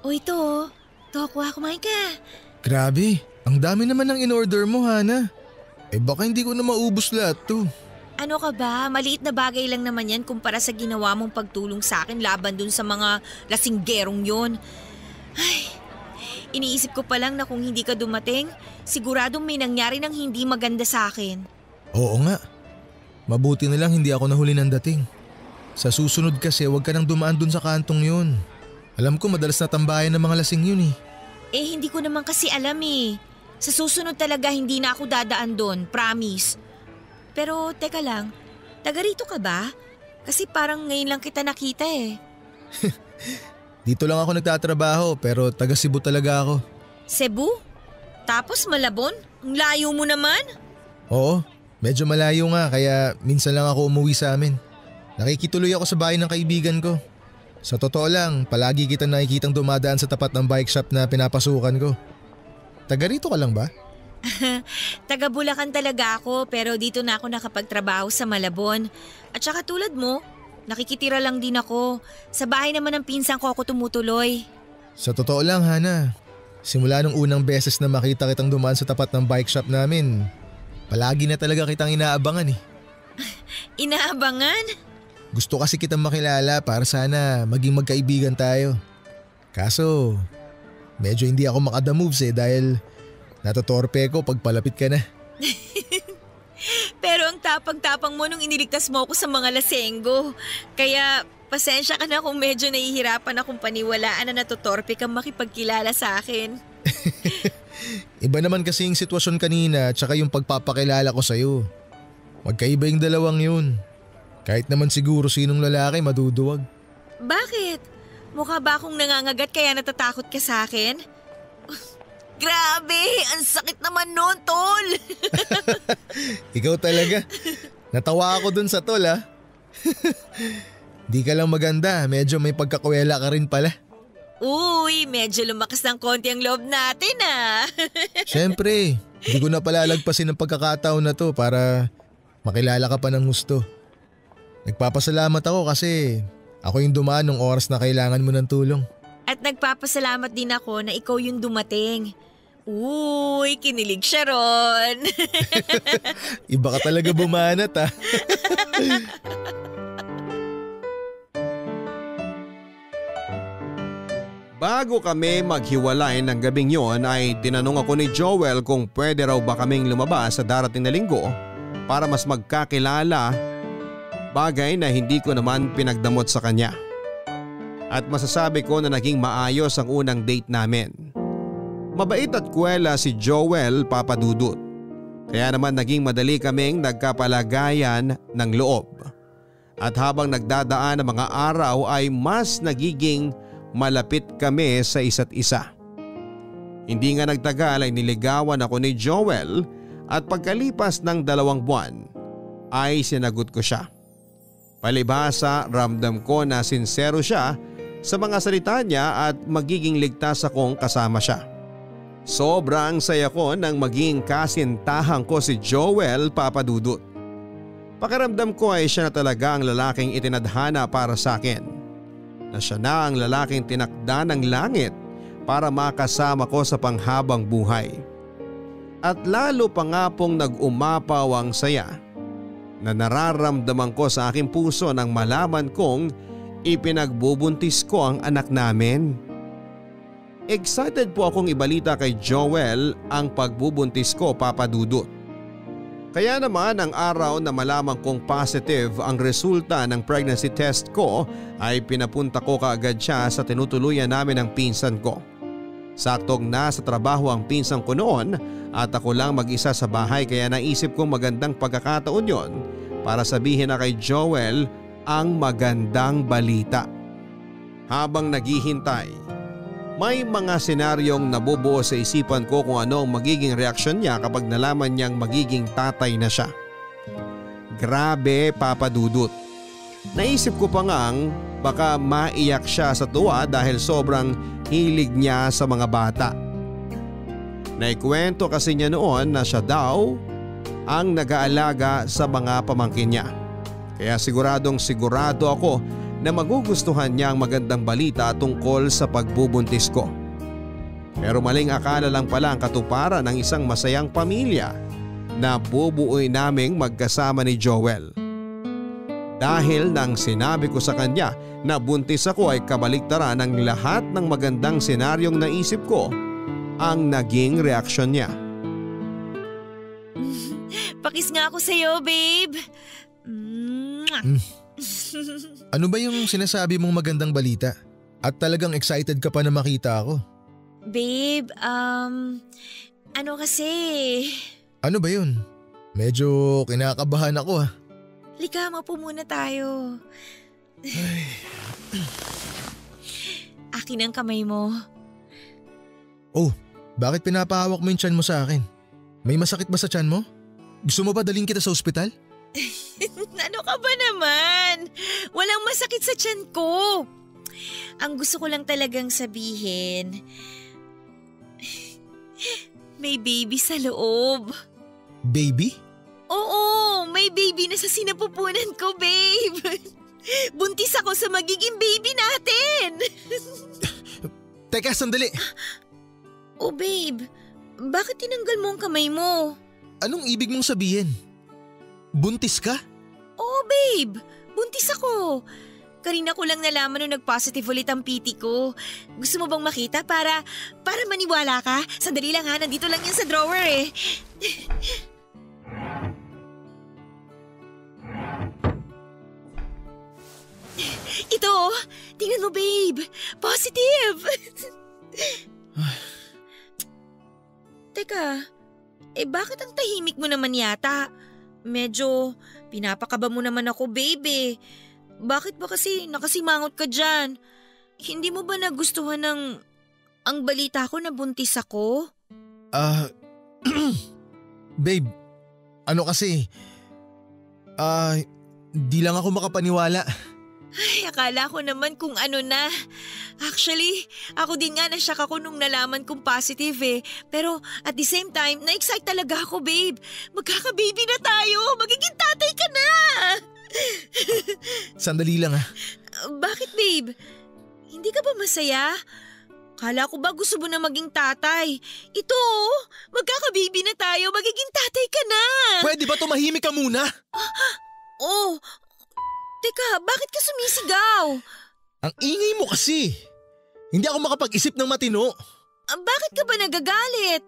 O ito, tokwa, kumain ka. Grabe, ang dami naman ng in-order mo, Hana. Baka hindi ko na maubos lahat to. Ano ka ba? Maliit na bagay lang naman yan kumpara sa ginawa mong pagtulong sa akin laban dun sa mga lasinggerong yon. Ay, iniisip ko pa lang na kung hindi ka dumating, siguradong may nangyari ng hindi maganda sa akin. Oo nga. Mabuti na lang hindi ako nahuli ng dating. Sa susunod kasi huwag ka nang dumaan dun sa kantong yun. Alam ko madalas natambayan ng mga lasing yun eh. Hindi ko naman kasi alam eh. Sa susunod talaga hindi na ako dadaan doon, promise. Pero teka lang, taga rito ka ba? Kasi parang ngayon lang kita nakita eh. Dito lang ako nagtatrabaho pero taga Cebu talaga ako. Cebu? Tapos Malabon? Ang layo mo naman? Oo, medyo malayo nga kaya minsan lang ako umuwi sa amin. Nakikituloy ako sa bahay ng kaibigan ko. Sa totoo lang, palagi kitang nakikitang dumadaan sa tapat ng bike shop na pinapasukan ko. Taga rito ka lang ba? Taga Bulacan talaga ako pero dito na ako nakapagtrabaho sa Malabon. At saka tulad mo, nakikitira lang din ako. Sa bahay naman ng pinsan ko ako tumutuloy. Sa totoo lang, Hana, simula nung unang beses na makita kitang dumaan sa tapat ng bike shop namin, palagi na talaga kitang inaabangan eh. Inaabangan? Gusto kasi kitang makilala para sana maging magkaibigan tayo. Kaso, medyo hindi ako makada-moves dahil Natotorpe ko pag palapit ka na. Pero ang tapang-tapang mo nung iniligtas mo ako sa mga lasenggo. Kaya pasensya ka na kung medyo nahihirapan akong paniwalaan na natutorpe kang makipagkilala sa akin. Iba naman kasi yung sitwasyon kanina at saka yung pagpapakilala ko sa'yo. Magkaiba yung dalawang yun. Kahit naman siguro sinong lalaki maduduwag. Bakit? Mukha ba akong nangangagat kaya natatakot ka sa akin? Grabe! Ang sakit naman nun, tol! Ikaw talaga. Natawa ako dun sa tol ha. Di ka lang maganda, medyo may pagkakwela ka rin pala. Uy, medyo lumakas ng konti ang loob natin ah. Siyempre, hindi ko na palalagpasin ang pagkakataon na to para makilala ka pa ng gusto. Nagpapasalamat ako kasi ako yung dumaan ng oras na kailangan mo ng tulong. At nagpapasalamat din ako na ikaw yung dumating. Uy, kinilig siya ron. Iba ka talaga bumanat ha. Bago kami maghiwalay ng gabing yon ay tinanong ako ni Joel kung pwede raw ba kaming lumabas sa darating na linggo para mas magkakilala, bagay na hindi ko naman pinagdamot sa kanya. At masasabi ko na naging maayos ang unang date namin. Mabait at kuwela si Joel, Papa Dudut. Kaya naman naging madali kaming nagkapalagayan ng loob. At habang nagdadaan ang mga araw ay mas nagiging malapit kami sa isa't isa. Hindi nga nagtagal ay niligawan ako ni Joel at pagkalipas ng 2 buwan ay sinagot ko siya. Palibhasa ramdam ko na sincero siya sa mga salita niya at magiging ligtas akong kasama siya. Sobrang saya ko nang maging kasintahan ko si Joel, Papa Dudut. Pakiramdam ko ay siya na talaga ang lalaking itinadhana para sa akin. Na siya na ang lalaking tinakda ng langit para makasama ko sa panghabang buhay. At lalo pa nga pong nag-umapaw ang saya na nararamdaman ko sa aking puso nang malaman kong ipinagbubuntis ko ang anak namin. Excited po akong ibalita kay Joel ang pagbubuntis ko, Papa Dudut. Kaya naman ang araw na malaman kong positive ang resulta ng pregnancy test ko ay pinapunta ko kaagad siya sa tinutuluyan namin ng pinsan ko. Saktong nasa trabaho ang pinsan ko noon at ako lang mag-isa sa bahay kaya naisip kong magandang pagkakataon yon para sabihin na kay Joel ang magandang balita. Habang naghihintay, may mga senaryong nabubuo sa isipan ko kung ano ang magiging reaksyon niya kapag nalaman niyang magiging tatay na siya. Grabe, Papa Dudut. Naisip ko pa ngang baka maiyak siya sa tuwa dahil sobrang hilig niya sa mga bata. Naikwento kasi niya noon na siya daw ang nag-aalaga sa mga pamangkin niya. Kaya siguro ako na magugustuhan niya ang magandang balita tungkol sa pagbubuntis ko. Pero maling akala lang pala ang katuparan ng isang masayang pamilya na bubuoy naming magkasama ni Joel. Dahil nang sinabi ko sa kanya na buntis ako ay kabaliktaran ng lahat ng magandang senaryong naisip ko ang naging reaksyon niya. Pakis nga ako sa'yo, babe. Ano ba yung sinasabi mong magandang balita? At talagang excited ka pa na makita ako? Babe, ano kasi… Ano ba yun? Medyo kinakabahan ako ha. Lika, mapo muna tayo. Akin ang kamay mo. Oh, bakit pinapahawak mo yung tiyan mo sa akin? May masakit ba sa tiyan mo? Gusto mo ba dalhin kita sa ospital? Ano ka ba naman? Walang masakit sa tiyan ko. Ang gusto ko lang talagang sabihin, may baby sa loob. Baby? Oo, may baby na sa sinapupunan ko, babe. Buntis ako sa magiging baby natin. Teka, sandali. Oh, babe, bakit tinanggal mo ang kamay mo? Anong ibig mong sabihin? Buntis ka? Oo, babe. Buntis ako. Kanina ko lang nalaman nung nag-positive ulit ang PT ko. Gusto mo bang makita para maniwala ka? Sandali lang ha, nandito lang yan sa drawer eh. Ito, tingnan mo babe. Positive. Teka, bakit ang tahimik mo naman yata? Medyo pinapakaba mo naman ako babe. Bakit ba kasi nakasimangot ka dyan? Hindi mo ba nagustuhan ang balita ko na buntis ako? Babe, ano kasi, di lang ako makapaniwala. Ay, akala ko naman kung ano na. Actually, ako din nga na-shock ako nung nalaman kong positive eh. Pero at the same time, na-excite talaga ako babe. Magkaka-baby na tayo, magiging tatay ka na! Sandali lang ha. Bakit babe? Hindi ka ba masaya? Kala ko ba gusto mo na maging tatay? Ito, magkaka-baby na tayo, magiging tatay ka na! Pwede ba tumahimik ka muna? Oh, teka, bakit ka sumisigaw? Ang ingay mo kasi. Hindi ako makapag-isip ng matino. Bakit ka ba nagagalit?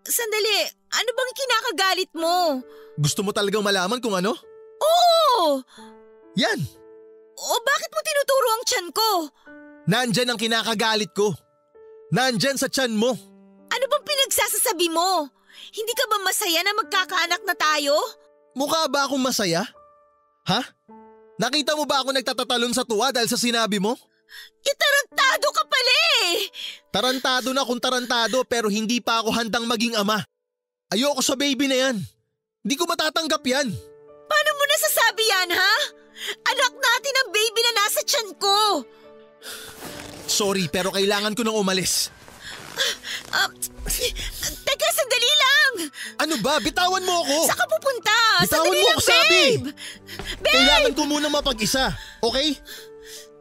Sandali, ano bang kinakagalit mo? Gusto mo talagang malaman kung ano? Oo! Yan! O bakit mo tinuturo ang tiyan ko? Nandyan ang kinakagalit ko. Nandyan sa tiyan mo. Ano bang pinagsasasabi mo? Hindi ka ba masaya na magkakaanak na tayo? Mukha ba akong masaya? Ha? Nakita mo ba ako nagtatatalon sa tuwa dahil sa sinabi mo? Tarantado ka pala eh! Tarantado na kung tarantado pero hindi pa ako handang maging ama. Ayoko sa baby na yan. Hindi ko matatanggap yan. Paano mo nasasabi yan ha? Anak natin ang baby na nasa tiyan ko! Sorry pero kailangan ko nang umalis. Teka, sandali lang! Ano ba? Bitawan mo ako! Saan ka pupunta? Bitawan Sandali mo lang, ako, sabi! Babe! Kailangan ko munang mapag-isa, okay?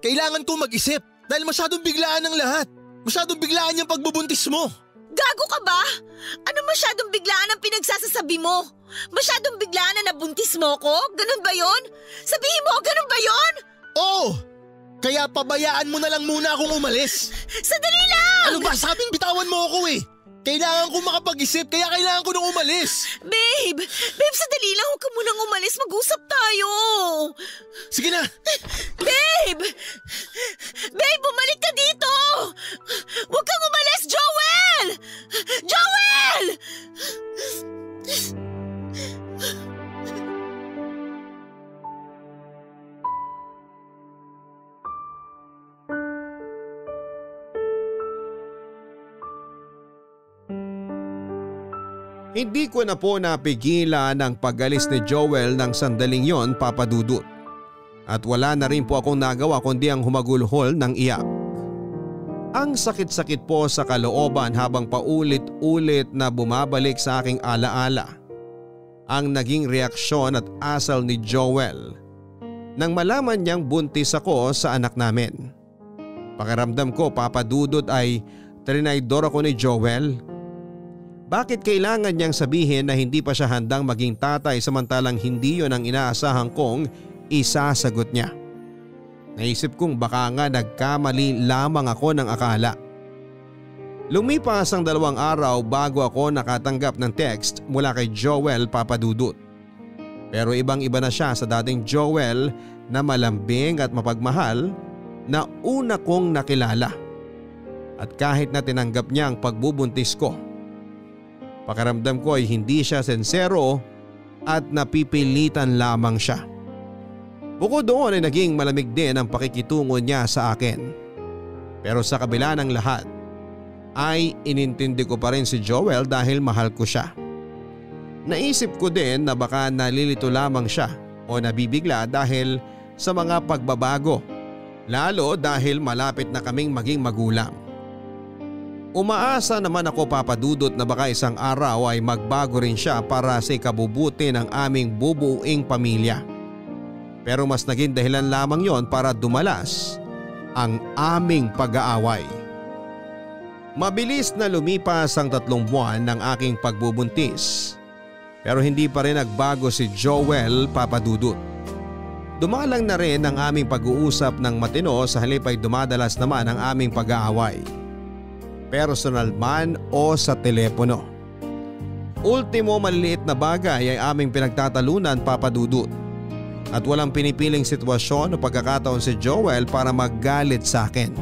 Kailangan ko mag-isip dahil masyadong biglaan ang lahat. Masyadong biglaan yung pagbubuntis mo. Gago ka ba? Ano masyadong biglaan ang pinagsasasabi mo? Masyadong biglaan na nabuntis mo ko? Ganun ba yon? Sabihin mo, ganun ba yon? Oo! Kaya pabayaan mo na lang muna akong umalis. Sandali lang! Ano ba? Sabing bitawan mo ako eh. Kailangan ko makapag-isip kaya kailangan ko nang umalis. Babe, sandali lang. Huwag ka munang umalis. Mag-usap tayo. Sige na. Babe! Babe, bumalik ka dito! Huwag kang umalis, Joel! Joel! Hindi ko na po napigilan ang pag-alis ni Joel ng sandaling yon, Papa Dudut. At wala na rin po akong nagawa kundi ang humagulhol ng iyak. Ang sakit-sakit po sa kalooban habang paulit-ulit na bumabalik sa aking alaala ang naging reaksyon at asal ni Joel nang malaman niyang buntis ako sa anak namin. Pakiramdam ko, Papa Dudut, ay trinaydor ako ni Joel. Bakit kailangan niyang sabihin na hindi pa siya handang maging tatay samantalang hindi yon ang inaasahan kong isasagot niya? Naisip kong baka nga nagkamali lamang ako ng akala. Lumipas ang 2 araw bago ako nakatanggap ng text mula kay Joel, Papa Dudut. Pero ibang-iba na siya sa dating Joel na malambing at mapagmahal na una kong nakilala. At kahit na tinanggap niya ang pagbubuntis ko, pakiramdam ko ay hindi siya sensero at napipilitan lamang siya. Bukod doon ay naging malamig din ang pakikitungo niya sa akin. Pero sa kabila ng lahat ay inintindi ko pa rin si Joel dahil mahal ko siya. Naisip ko din na baka nalilito lamang siya o nabibigla dahil sa mga pagbabago, lalo dahil malapit na kaming maging magulang. Umaasa naman ako, Papa Dudut, na baka isang araw ay magbago rin siya para sa ikabubuti ng aming bubuing pamilya. Pero mas naging dahilan lamang yon para dumalas ang aming pag-aaway. Mabilis na lumipas ang 3 buwan ng aking pagbubuntis. Pero hindi pa rin nagbago si Joel, Papa Dudut. Dumalang na rin ang aming pag-uusap ng matino sa halip ay dumadalas naman ang aming pag-aaway. Personal man o sa telepono. Ultimo maliliit na bagay ay aming pinagtatalunan, Papa Dudut. At walang pinipiling sitwasyon o pagkakataon si Joel para maggalit sa akin.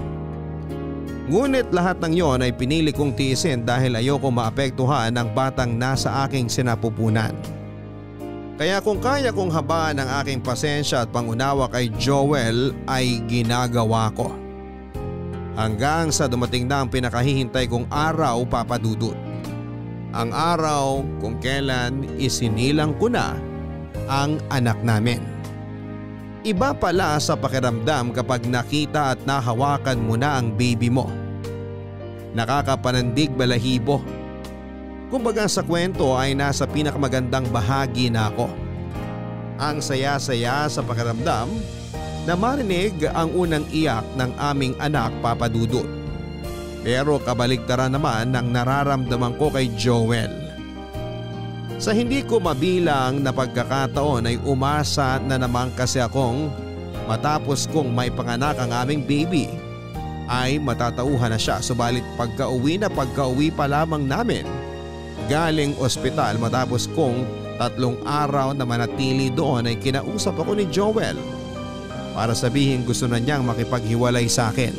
Ngunit lahat ng yon ay pinili kong tiisin dahil ayoko maapektuhan ang batang nasa aking sinapupunan. Kaya kung kaya kong habaan ang aking pasensya at pangunawa kay Joel ay ginagawa ko. Hanggang sa dumating na ang pinakahihintay kong araw, Papa Dudut. Ang araw kung kailan isinilang ko na ang anak namin. Iba pala sa pakiramdam kapag nakita at nahawakan mo na ang baby mo. Nakakapanandig balahibo. Kumbaga sa kwento ay nasa pinakamagandang bahagi na ako. Ang saya-saya sa pakiramdam na marinig ang unang iyak ng aming anak, Papa Dudut. Pero kabaligtaran naman ang nararamdaman ko kay Joel. Sa hindi ko mabilang na pagkakataon ay umasa na naman kasi akong matapos kong may panganak ang aming baby ay matatauhan na siya, subalit pagka-uwi pa lamang namin galing ospital matapos kong 3 araw na manatili doon ay kinausap ako ni Joel para sabihin gusto na niyang makipaghiwalay sa akin.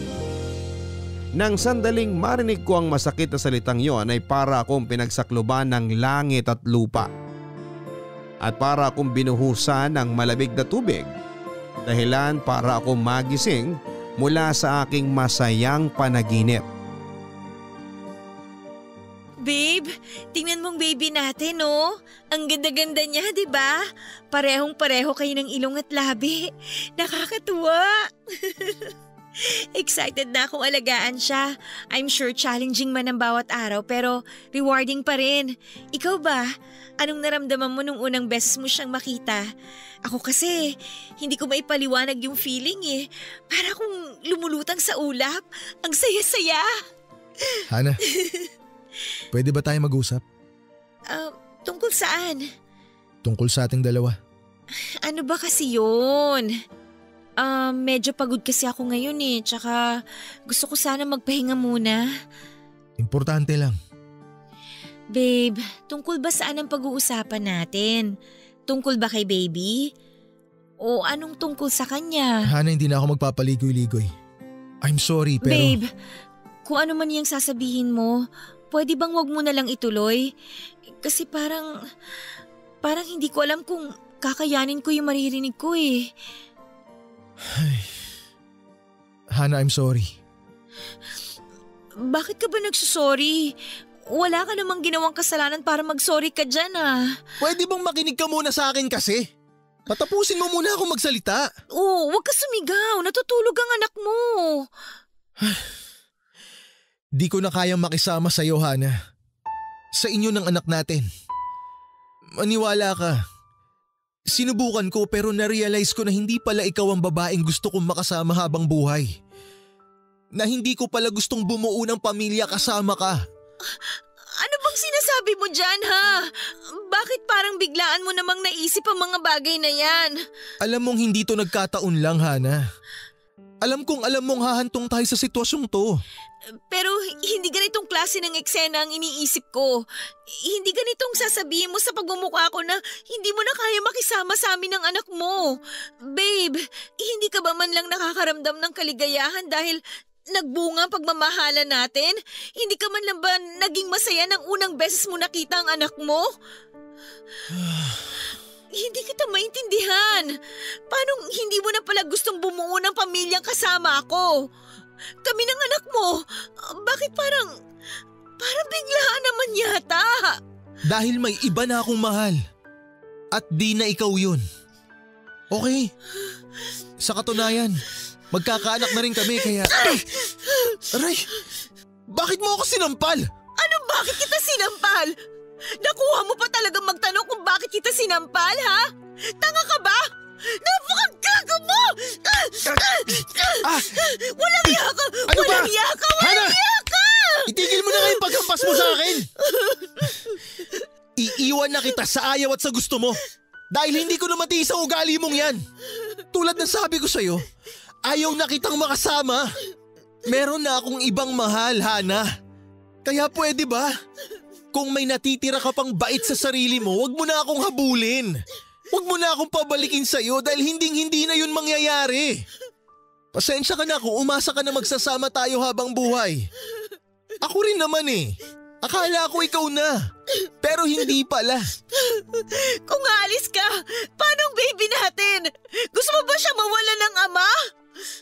Nang sandaling marinig ko ang masakit na salitang yon ay para akong pinagsakluban ng langit at lupa. At para akong binuhusan ng malamig na tubig, dahilan para akong magising mula sa aking masayang panaginip. Babe, tingnan mong baby natin, oh. Ang ganda-ganda niya, di ba? Parehong-pareho kayo ng ilong at labi. Nakakatuwa. Excited na akong alagaan siya. I'm sure challenging man ang bawat araw pero rewarding pa rin. Ikaw ba? Anong naramdaman mo nung unang beses mo siyang makita? Ako kasi, hindi ko maipaliwanag yung feeling eh. Para akong lumulutang sa ulap. Ang saya-saya. Hana, pwede ba tayo mag-usap? Tungkol saan? Tungkol sa ating dalawa. Ano ba kasi yun? Medyo pagod kasi ako ngayon eh. Tsaka gusto ko sana magpahinga muna. Importante lang. Babe, tungkol ba saan ang pag-uusapan natin? Tungkol ba kay baby? O anong tungkol sa kanya? Hana, hindi na ako magpapaligoy-ligoy. I'm sorry pero… Babe, kung ano man yung sasabihin mo, pwede bang wag mo na lang ituloy? Kasi parang hindi ko alam kung kakayanin ko yung maririnig ko eh. Hana, I'm sorry. Bakit ka ba nagsusorry? Wala ka namang ginawang kasalanan para mag-sorry ka dyan ah. Pwede bang makinig ka muna sa akin kasi? Patapusin mo muna ako magsalita. Oo, wag ka sumigaw. Natutulog ang anak mo. Di ko na kayang makisama sa iyo, Hana. Sa inyo ng anak natin. Maniwala ka. Sinubukan ko pero na-realize ko na hindi pala ikaw ang babaeng gusto kong makasama habang buhay. Na hindi ko pala gustong bumuo ng pamilya kasama ka. Ano bang sinasabi mo dyan ha? Bakit parang biglaan mo namang naisip ang mga bagay na yan? Alam mong hindi to nagkataon lang, Hana. Alam kong alam mong hahantong tayo sa sitwasyong to. Pero hindi ganitong klase ng eksena ang iniisip ko. Hindi ganitong sasabihin mo sa pagmumukha ko na hindi mo na kaya makisama sa amin ng anak mo. Babe, hindi ka ba man lang nakakaramdam ng kaligayahan dahil nagbunga ang pagmamahala natin? Hindi ka man lang ba naging masaya nang unang beses mo nakita ang anak mo? Hindi kita maintindihan. Paano hindi mo na pala gustong bumuo ng pamilyang kasama ako? Kami ng anak mo, bakit parang biglaan naman yata? Dahil may iba na akong mahal. At di na ikaw yun. Okay. Sa katunayan, magkakaanak na rin kami kaya… Aray! Bakit mo ako sinampal? Ano bakit kita sinampal? Nakuha mo pa talagang magtanong kung bakit kita sinampal, ha? Tanga ka ba? Napakagago mo! Walang iya ka! Ano Walang ba? iya ka! Walang Hana! iya ka! Itigil mo na nga yung paghampas mo sa akin! Iiwan na kita sa ayaw at sa gusto mo. Dahil hindi ko na matiis sa ugali mong yan. Tulad ng sabi ko sa'yo, ayaw na kitang makasama. Meron na akong ibang mahal, Hana. Kaya pwede ba? Kung may natitira ka pang bait sa sarili mo, wag mo na akong habulin. Wag mo na akong pabalikin sa'yo dahil hindi na yun mangyayari. Pasensya ka na kung umasa ka na magsasama tayo habang buhay. Ako rin naman eh. Akala ko ikaw na. Pero hindi pala. Kung aalis ka, paano ang baby natin? Gusto mo ba siya mawala ng ama?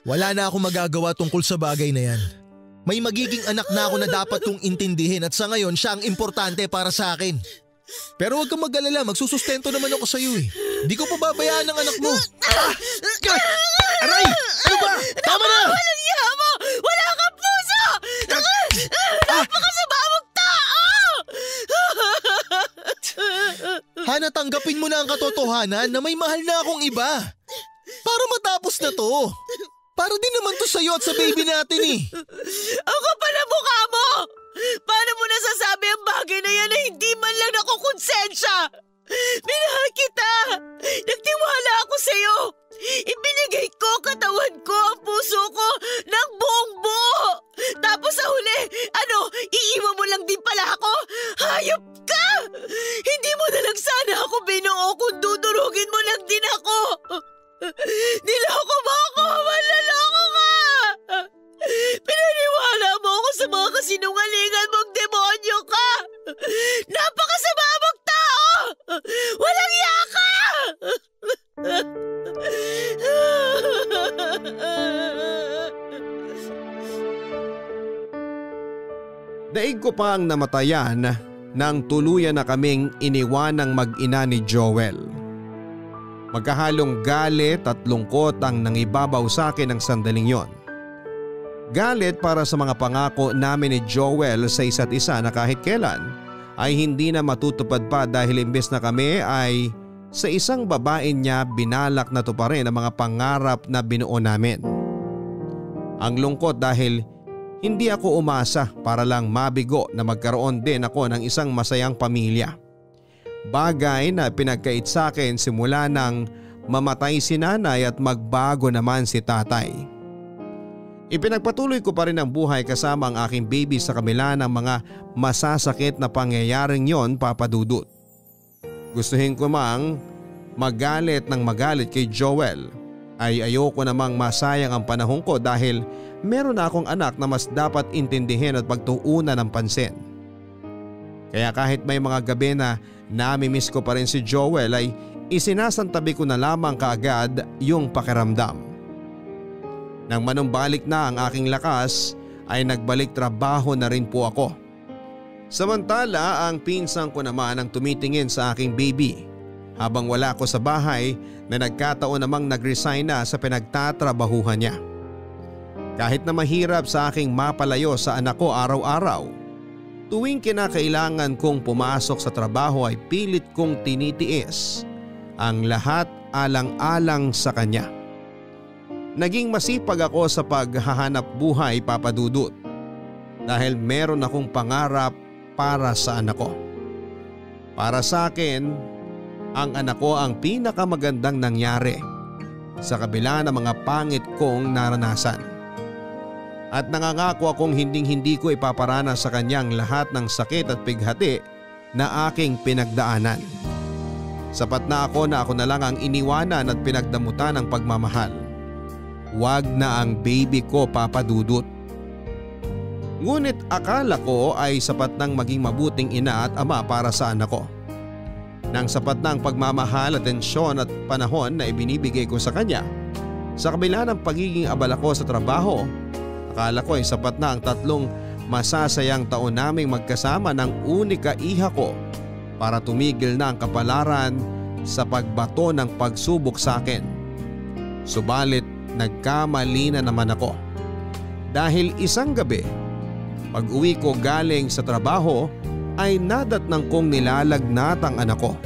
Wala na akong magagawa tungkol sa bagay na yan. May magiging anak na ako na dapat kong intindihin at sa ngayon siya ang importante para sa akin. Pero huwag kang mag-alala, magsusustento naman ako sa iyo eh. Hindi ko pababayaan ang anak mo. Aray! Ano ba? Tama na! Walang iya mo! Wala kang puso! Napakasama mong tao! Hana, tanggapin mo na ang katotohanan na may mahal na akong iba. Para matapos na to. Para din naman to sa'yo at sa baby natin eh. Ang kapal na mukha mo! Paano mo nasasabi ang bagay na yan na hindi man lang nakukonsensya? Minahal kita! Nagtiwala ako sa'yo! Ibinigay ko katawan ko, ang puso ko, ng buong buo! Tapos sa huli, iiwan mo lang din pala ako? Hayop ka! Hindi mo na lang sana ako binuo kung dudurugin mo lang din ako! Niloko mo ako! Manlaloko ka! Pinaniwala mo ako sa mga kasinungalingan mong demonyo ka! Napakasama mong tao! Walang iya ka! Daig ko pa ang namatayan nang tuluyan na kaming iniwanang mag-ina ni Joel. Magkahalong galit at lungkot ang nangibabaw sa akin ng sandaling yon. Galit para sa mga pangako namin ni Joel sa isa't isa na kahit kailan ay hindi na matutupad pa dahil imbes na kami ay sa isang babae niya binalak na tuparin ang mga pangarap na binuo namin. Ang lungkot dahil hindi ako umasa para lang mabigo na magkaroon din ako ng isang masayang pamilya. Bagay na pinagkait sa akin simula nang mamatay si nanay at magbago naman si tatay. Ipinagpatuloy ko pa rin ang buhay kasama ang aking baby sa kabila ng mga masasakit na pangyayaring yon, Papa Dudut. Gustuhin ko mang magalit ng magalit kay Joel ay ayoko namang masayang ang panahon ko dahil meron na akong anak na mas dapat intindihin at pagtuunan ng pansin. Kaya kahit may mga gabi na namimiss ko pa rin si Joel ay isinasantabi ko na lamang kaagad yung pakiramdam. Nang manumbalik na ang aking lakas ay nagbalik trabaho na rin po ako. Samantala ang pinsan ko naman ang tumitingin sa aking baby habang wala ako sa bahay na nagkataon namang nag-resign na sa pinagtatrabahuhan niya. Kahit na mahirap sa aking mapalayo sa anak ko araw-araw, tuwing kinakailangan kong pumasok sa trabaho ay pilit kong tinitiis ang lahat alang-alang sa kanya. Naging masipag ako sa paghahanap buhay, Papa Dudut, dahil meron akong pangarap para sa anak ko. Para sa akin, ang anak ko ang pinakamagandang nangyari sa kabila ng mga pangit kong naranasan. At nangangako akong hinding-hindi ko ipaparanas sa kanyang lahat ng sakit at pighati na aking pinagdaanan. Sapat na ako na lang ang iniwanan at pinagdamutan ng pagmamahal. Wag na ang baby ko, Papa Dudut. Ngunit akala ko ay sapat nang maging mabuting ina at ama para sa anak ko. Nang sapat na ang pagmamahal, atensyon at panahon na ibinibigay ko sa kanya, sa kabila ng pagiging abala ko sa trabaho, akala ko ay sapat na ang 3 masasayang taon naming magkasama ng unika iha ko para tumigil na ang kapalaran sa pagbato ng pagsubok sa akin. Subalit nagkamali na naman ako. Dahil isang gabi, pag-uwi ko galing sa trabaho ay nadatnang kong nilalagnat ang anak ko.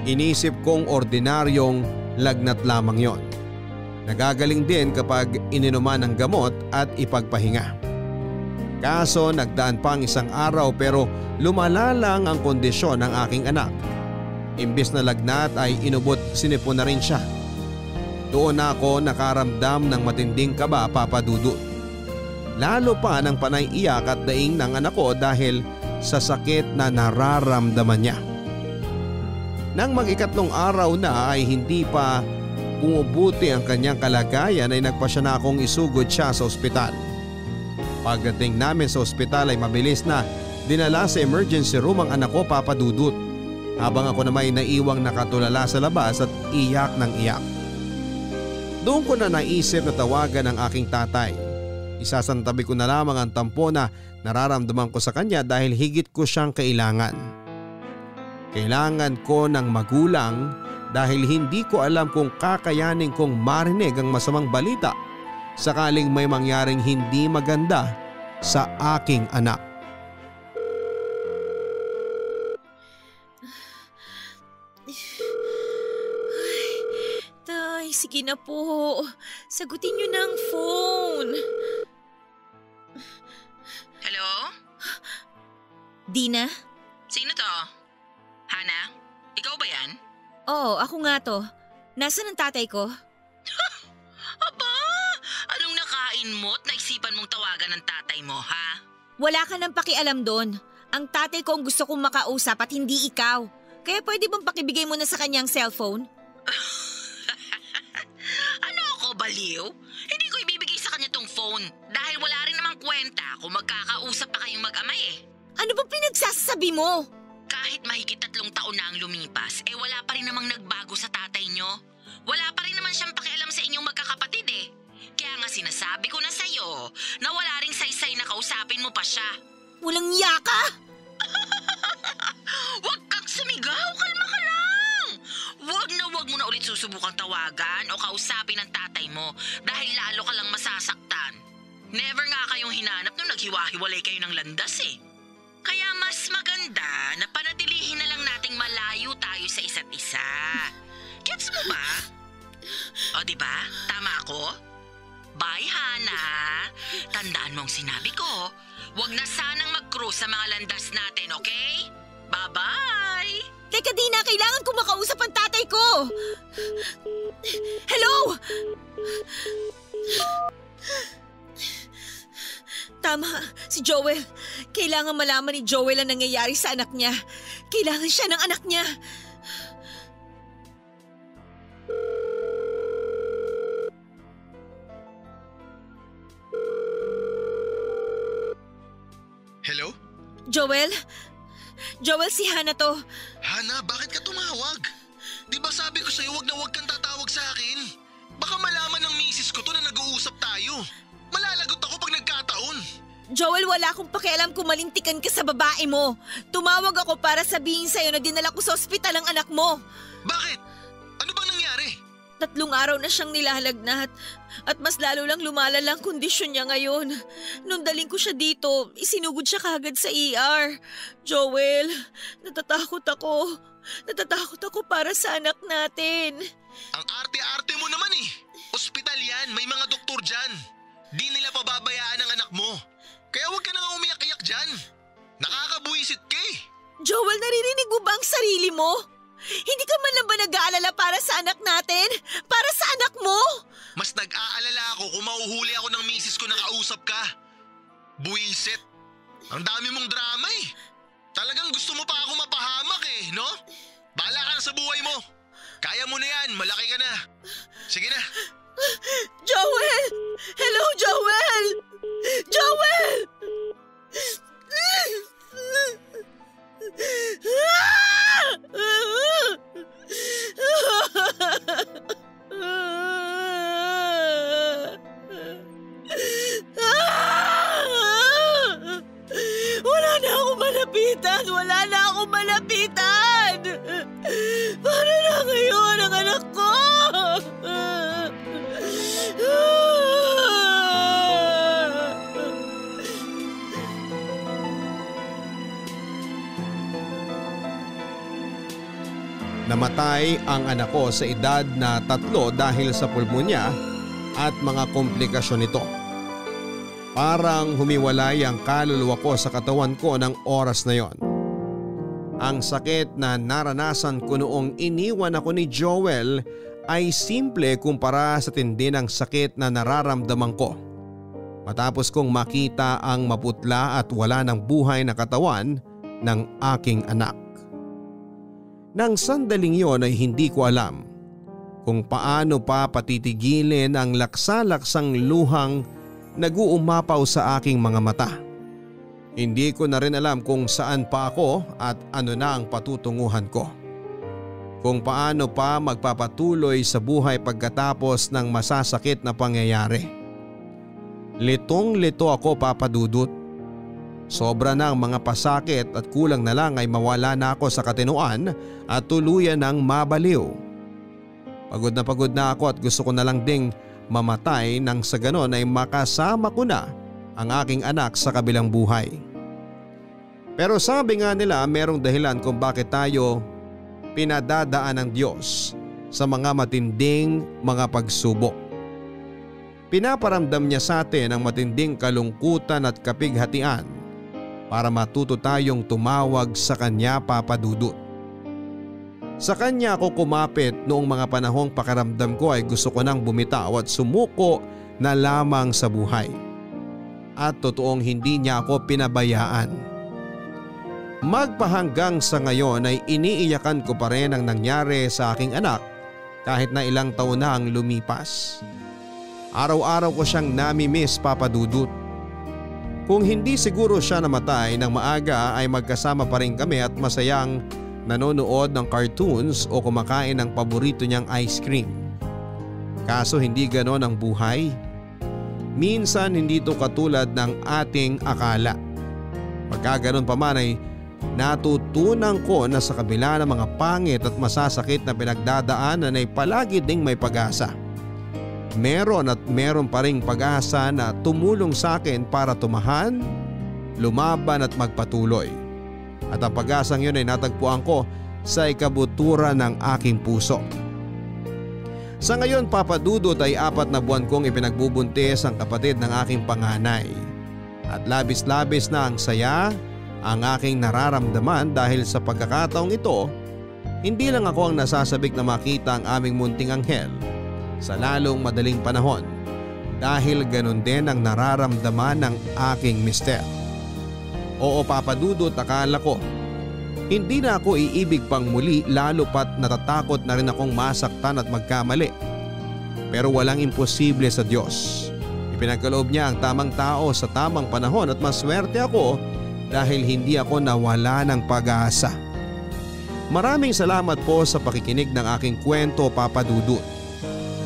Inisip kong ordinaryong lagnat lamang yon. Nagagaling din kapag ininuman ng gamot at ipagpahinga. Kaso nagdaan pang isang araw pero lumala lang ang kondisyon ng aking anak. Imbes na lagnat ay inubot sinipon na rin siya. Doon ako nakaramdam ng matinding kaba, Papa Dudut. Lalo pa ng panay iyak at daing ng anak ko dahil sa sakit na nararamdaman niya. Nang mag-ikatlong araw na ay hindi pa bumubuti ang kanyang kalagayan ay nagpasya na akong isugod siya sa ospital. Pagdating namin sa ospital ay mabilis na dinala sa emergency room ang anak ko, Papa Dudut. Habang ako naman ay naiwang nakatulala sa labas at iyak ng iyak. Doon ko na naisip na tawagan ang aking tatay. Isasantabi ko na lamang ang tampo na nararamdaman ko sa kanya dahil higit ko siyang kailangan. Kailangan ko ng magulang dahil hindi ko alam kung kakayanin kong marinig ang masamang balita sakaling may mangyaring hindi maganda sa aking anak. Tay, sige na po. Sagutin niyo na ang phone. Hello? Dina? Sino to? Hana? Ikaw ba yan? Oo, ako nga to. Nasaan ang tatay ko? Aba! Anong nakain mo at naisipan mong tawagan ng tatay mo, ha? Wala ka nang pakialam doon. Ang tatay ko ang gusto kong makausap at hindi ikaw. Kaya pwede bang pakibigay mo na sa kanyang cellphone? Ano ako, baliw? Hindi ko ibibigay sa kanya tong phone dahil wala rin namang kwenta kung magkakausap pa kayong mag-amay eh. Ano bang pinagsasabi mo? Kahit mahigit 3 taon na ang lumipas, wala pa rin namang nagbago sa tatay nyo. Wala pa rin naman siyang pakialam sa inyong magkakapatid eh. Kaya nga sinasabi ko na sa'yo na wala ring saysay na kausapin mo pa siya. Walang yaka! Huwag kang sumigaw, kalma ka lang! Huwag mo na ulit susubukang tawagan o kausapin ng tatay mo dahil lalo ka lang masasaktan. Never nga kayong hinanap nung naghiwa-hiwalay kayo ng landas eh. Kaya mas maganda na panatilihin na lang nating malayo tayo sa isa't isa. Gets mo ba? O diba? Tama ako? Bye, Hana. Tandaan mo ang sinabi ko. Huwag na sanang mag-cruise sa mga landas natin, okay? Bye-bye! Teka Dina, kailangan ko makausap ang tatay ko! Hello? Tama, si Joel. Kailangan malaman ni Joel ang nangyayari sa anak niya. Kailangan siya ng anak niya. Hello? Joel? Joel, si Hana to. Hana, bakit ka tumawag? Di ba sabi ko sa'yo wag na wag kang tatawag sa akin? Baka malaman ng misis ko to na nag-uusap tayo. Malalagot ako pag nagkataon. Joel, wala akong pakialam kung malintikan ka sa babae mo. Tumawag ako para sabihin sa'yo na dinala ko sa ospital ang anak mo. Bakit? Ano bang nangyari? 3 araw na siyang nilalagnat at mas lalo lang lumalala ang kondisyon niya ngayon. Nung daling ko siya dito, isinugod siya kagad sa ER. Joel, natatakot ako. Natatakot ako para sa anak natin. Ang arte-arte mo naman eh. Ospital yan, may mga doktor dyan. Di nila pababayaan ang anak mo. Kaya huwag ka na nga umiyak-iyak dyan. Nakakabuisit ka eh. Joel, naririnig mo ba ang sarili mo? Hindi ka man lang ba nag-aalala para sa anak natin? Para sa anak mo? Mas nag-aalala ako kung mauhuli ako ng misis ko na kausap ka. Buisit. Ang dami mong drama eh. Talagang gusto mo pa ako mapahamak eh, no? Bahala ka na sa buhay mo. Kaya mo na yan, malaki ka na. Sige na. Joel! Hello, Joel! Joel! Wala na akong malapitan! Wala na akong malapitan! Paano na ngayon ang anak ko? Namatay ang anak ko sa edad na 3 dahil sa pulmonya at mga komplikasyon nito. Parang humiwalay ang kaluluwa ko sa katawan ko ng oras na yon. Ang sakit na naranasan ko noong iniwan ako ni Joel ay simple kumpara sa tindi ng sakit na nararamdaman ko matapos kong makita ang maputla at wala ng buhay na katawan ng aking anak. Nang sandaling yon ay hindi ko alam kung paano pa patitigilin ang laksa-laksang luhang nag-uumapaw sa aking mga mata. Hindi ko na rin alam kung saan pa ako at ano na ang patutunguhan ko. Kung paano pa magpapatuloy sa buhay pagkatapos ng masasakit na pangyayari. Litong-lito ako, Papa Dudut. Sobra na ang mga pasakit at kulang na lang ay mawala na ako sa katinuan at tuluyan ng mabaliw. Pagod na ako at gusto ko na lang ding mamatay nang sa ganon ay makasama ko na ang aking anak sa kabilang buhay. Pero sabi nga nila merong dahilan kung bakit tayo pinadadaan ng Diyos sa mga matinding mga pagsubok. Pinaparamdam niya sa atin ang matinding kalungkutan at kapighatian para matuto tayong tumawag sa Kanya, Papa Dudut. Sa Kanya ako kumapit noong mga panahong pakiramdam ko ay gusto ko nang bumitaw at sumuko na lamang sa buhay. At totoong hindi niya ako pinabayaan. Magpahanggang sa ngayon ay iniiyakan ko pa rin ang nangyari sa aking anak kahit na ilang taon na ang lumipas. Araw-araw ko siyang nami-miss, Papa Dudut. Kung hindi siguro siya namatay ng maaga ay magkasama pa rin kami at masayang nanonood ng cartoons o kumakain ng paborito niyang ice cream. Kaso hindi ganon ang buhay. Minsan hindi ito katulad ng ating akala. Pagka ganon pa man ay natutunan ko na sa kabila ng mga pangit at masasakit na pinagdadaanan ay palagi ding may pag-asa. Meron pa ring pag-asa na tumulong sa akin para tumahan, lumaban at magpatuloy. At ang pag-asang yun ay natagpuan ko sa ikabuturan ng aking puso. Sa ngayon, Papa Dudut, ay 4 na buwan kong ipinagbubuntis ang kapatid ng aking panganay. At labis-labis na ang saya ang aking nararamdaman dahil sa pagkakataong ito, hindi lang ako ang nasasabik na makita ang aming munting anghel sa lalong madaling panahon dahil ganun din ang nararamdaman ng aking mister. Oo, Papa Dudut, akala ko hindi na ako iibig pang muli lalo pat natatakot na rin akong masaktan at magkamali. Pero walang imposible sa Diyos. Ipinagkaloob niya ang tamang tao sa tamang panahon at maswerte ako dahil hindi ako nawala ng pag-asa. Maraming salamat po sa pakikinig ng aking kwento, Papa Dudut.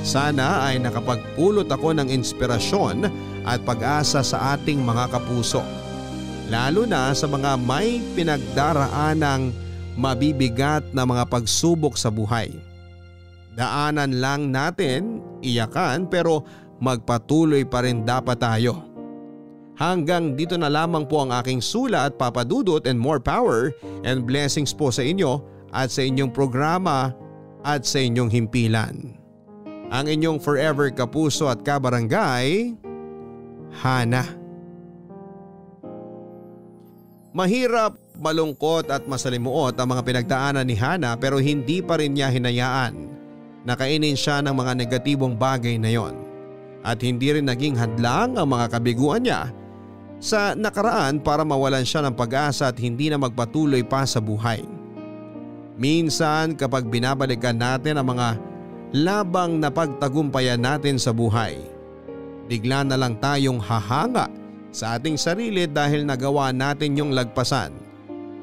Sana ay nakapagpulot ako ng inspirasyon at pag-asa sa ating mga kapuso. Lalo na sa mga may pinagdaraanang mabibigat na mga pagsubok sa buhay. Daanan lang natin, iyakan pero magpatuloy pa rin dapat tayo. Hanggang dito na lamang po ang aking sulat, Papa Dudut, and more power and blessings po sa inyo at sa inyong programa at sa inyong himpilan. Ang inyong forever kapuso at kabarangay, Hana. Mahirap, malungkot at masalimuot ang mga pinagdaanan ni Hana pero hindi pa rin niya hinayaan na kainin siya ng mga negatibong bagay na yon. At hindi rin naging hadlang ang mga kabiguan niya sa nakaraan para mawalan siya ng pag-asa at hindi na magpatuloy pa sa buhay. Minsan kapag binabalikan natin ang mga labang napagtagumpayan natin sa buhay, bigla na lang tayong hahanga sa ating sarili dahil nagawa natin yung lagpasan,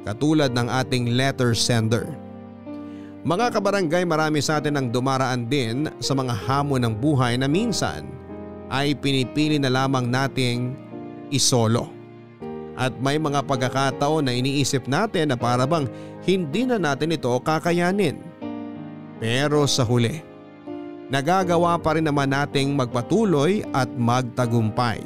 katulad ng ating letter sender. Mga kabarangay, marami sa atin ang dumaraan din sa mga hamon ng buhay na minsan ay pinipili na lamang nating isolo. At may mga pagkakataon na iniisip natin na para bang hindi na natin ito kakayanin. Pero sa huli, nagagawa pa rin naman nating magpatuloy at magtagumpay.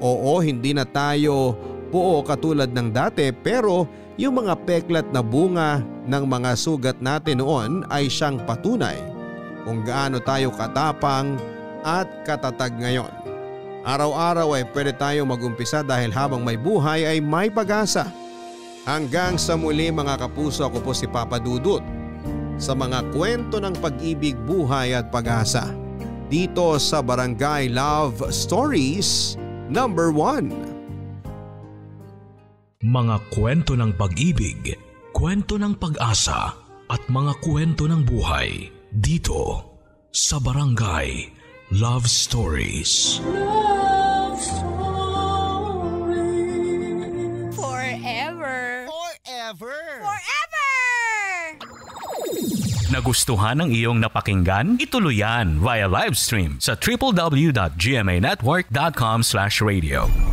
Oo, hindi na tayo buo katulad ng dati pero yung mga peklat na bunga ng mga sugat natin noon ay siyang patunay kung gaano tayo katapang at katatag ngayon. Araw-araw ay pwede tayong mag-umpisa dahil habang may buhay ay may pag-asa. Hanggang sa muli mga kapuso, ako po si Papa Dudut. sa mga kwento ng pag-ibig, buhay at pag-asa. Dito sa Barangay Love Stories number 1. Mga kwento ng pag-ibig, kwento ng pag-asa at mga kwento ng buhay dito sa Barangay Love Stories. Love Stories. Forever. Forever. Forever! Nagustuhan ng iyong napakinggan? Ituloy yan via live stream sa www.gmanetwork.com/radio.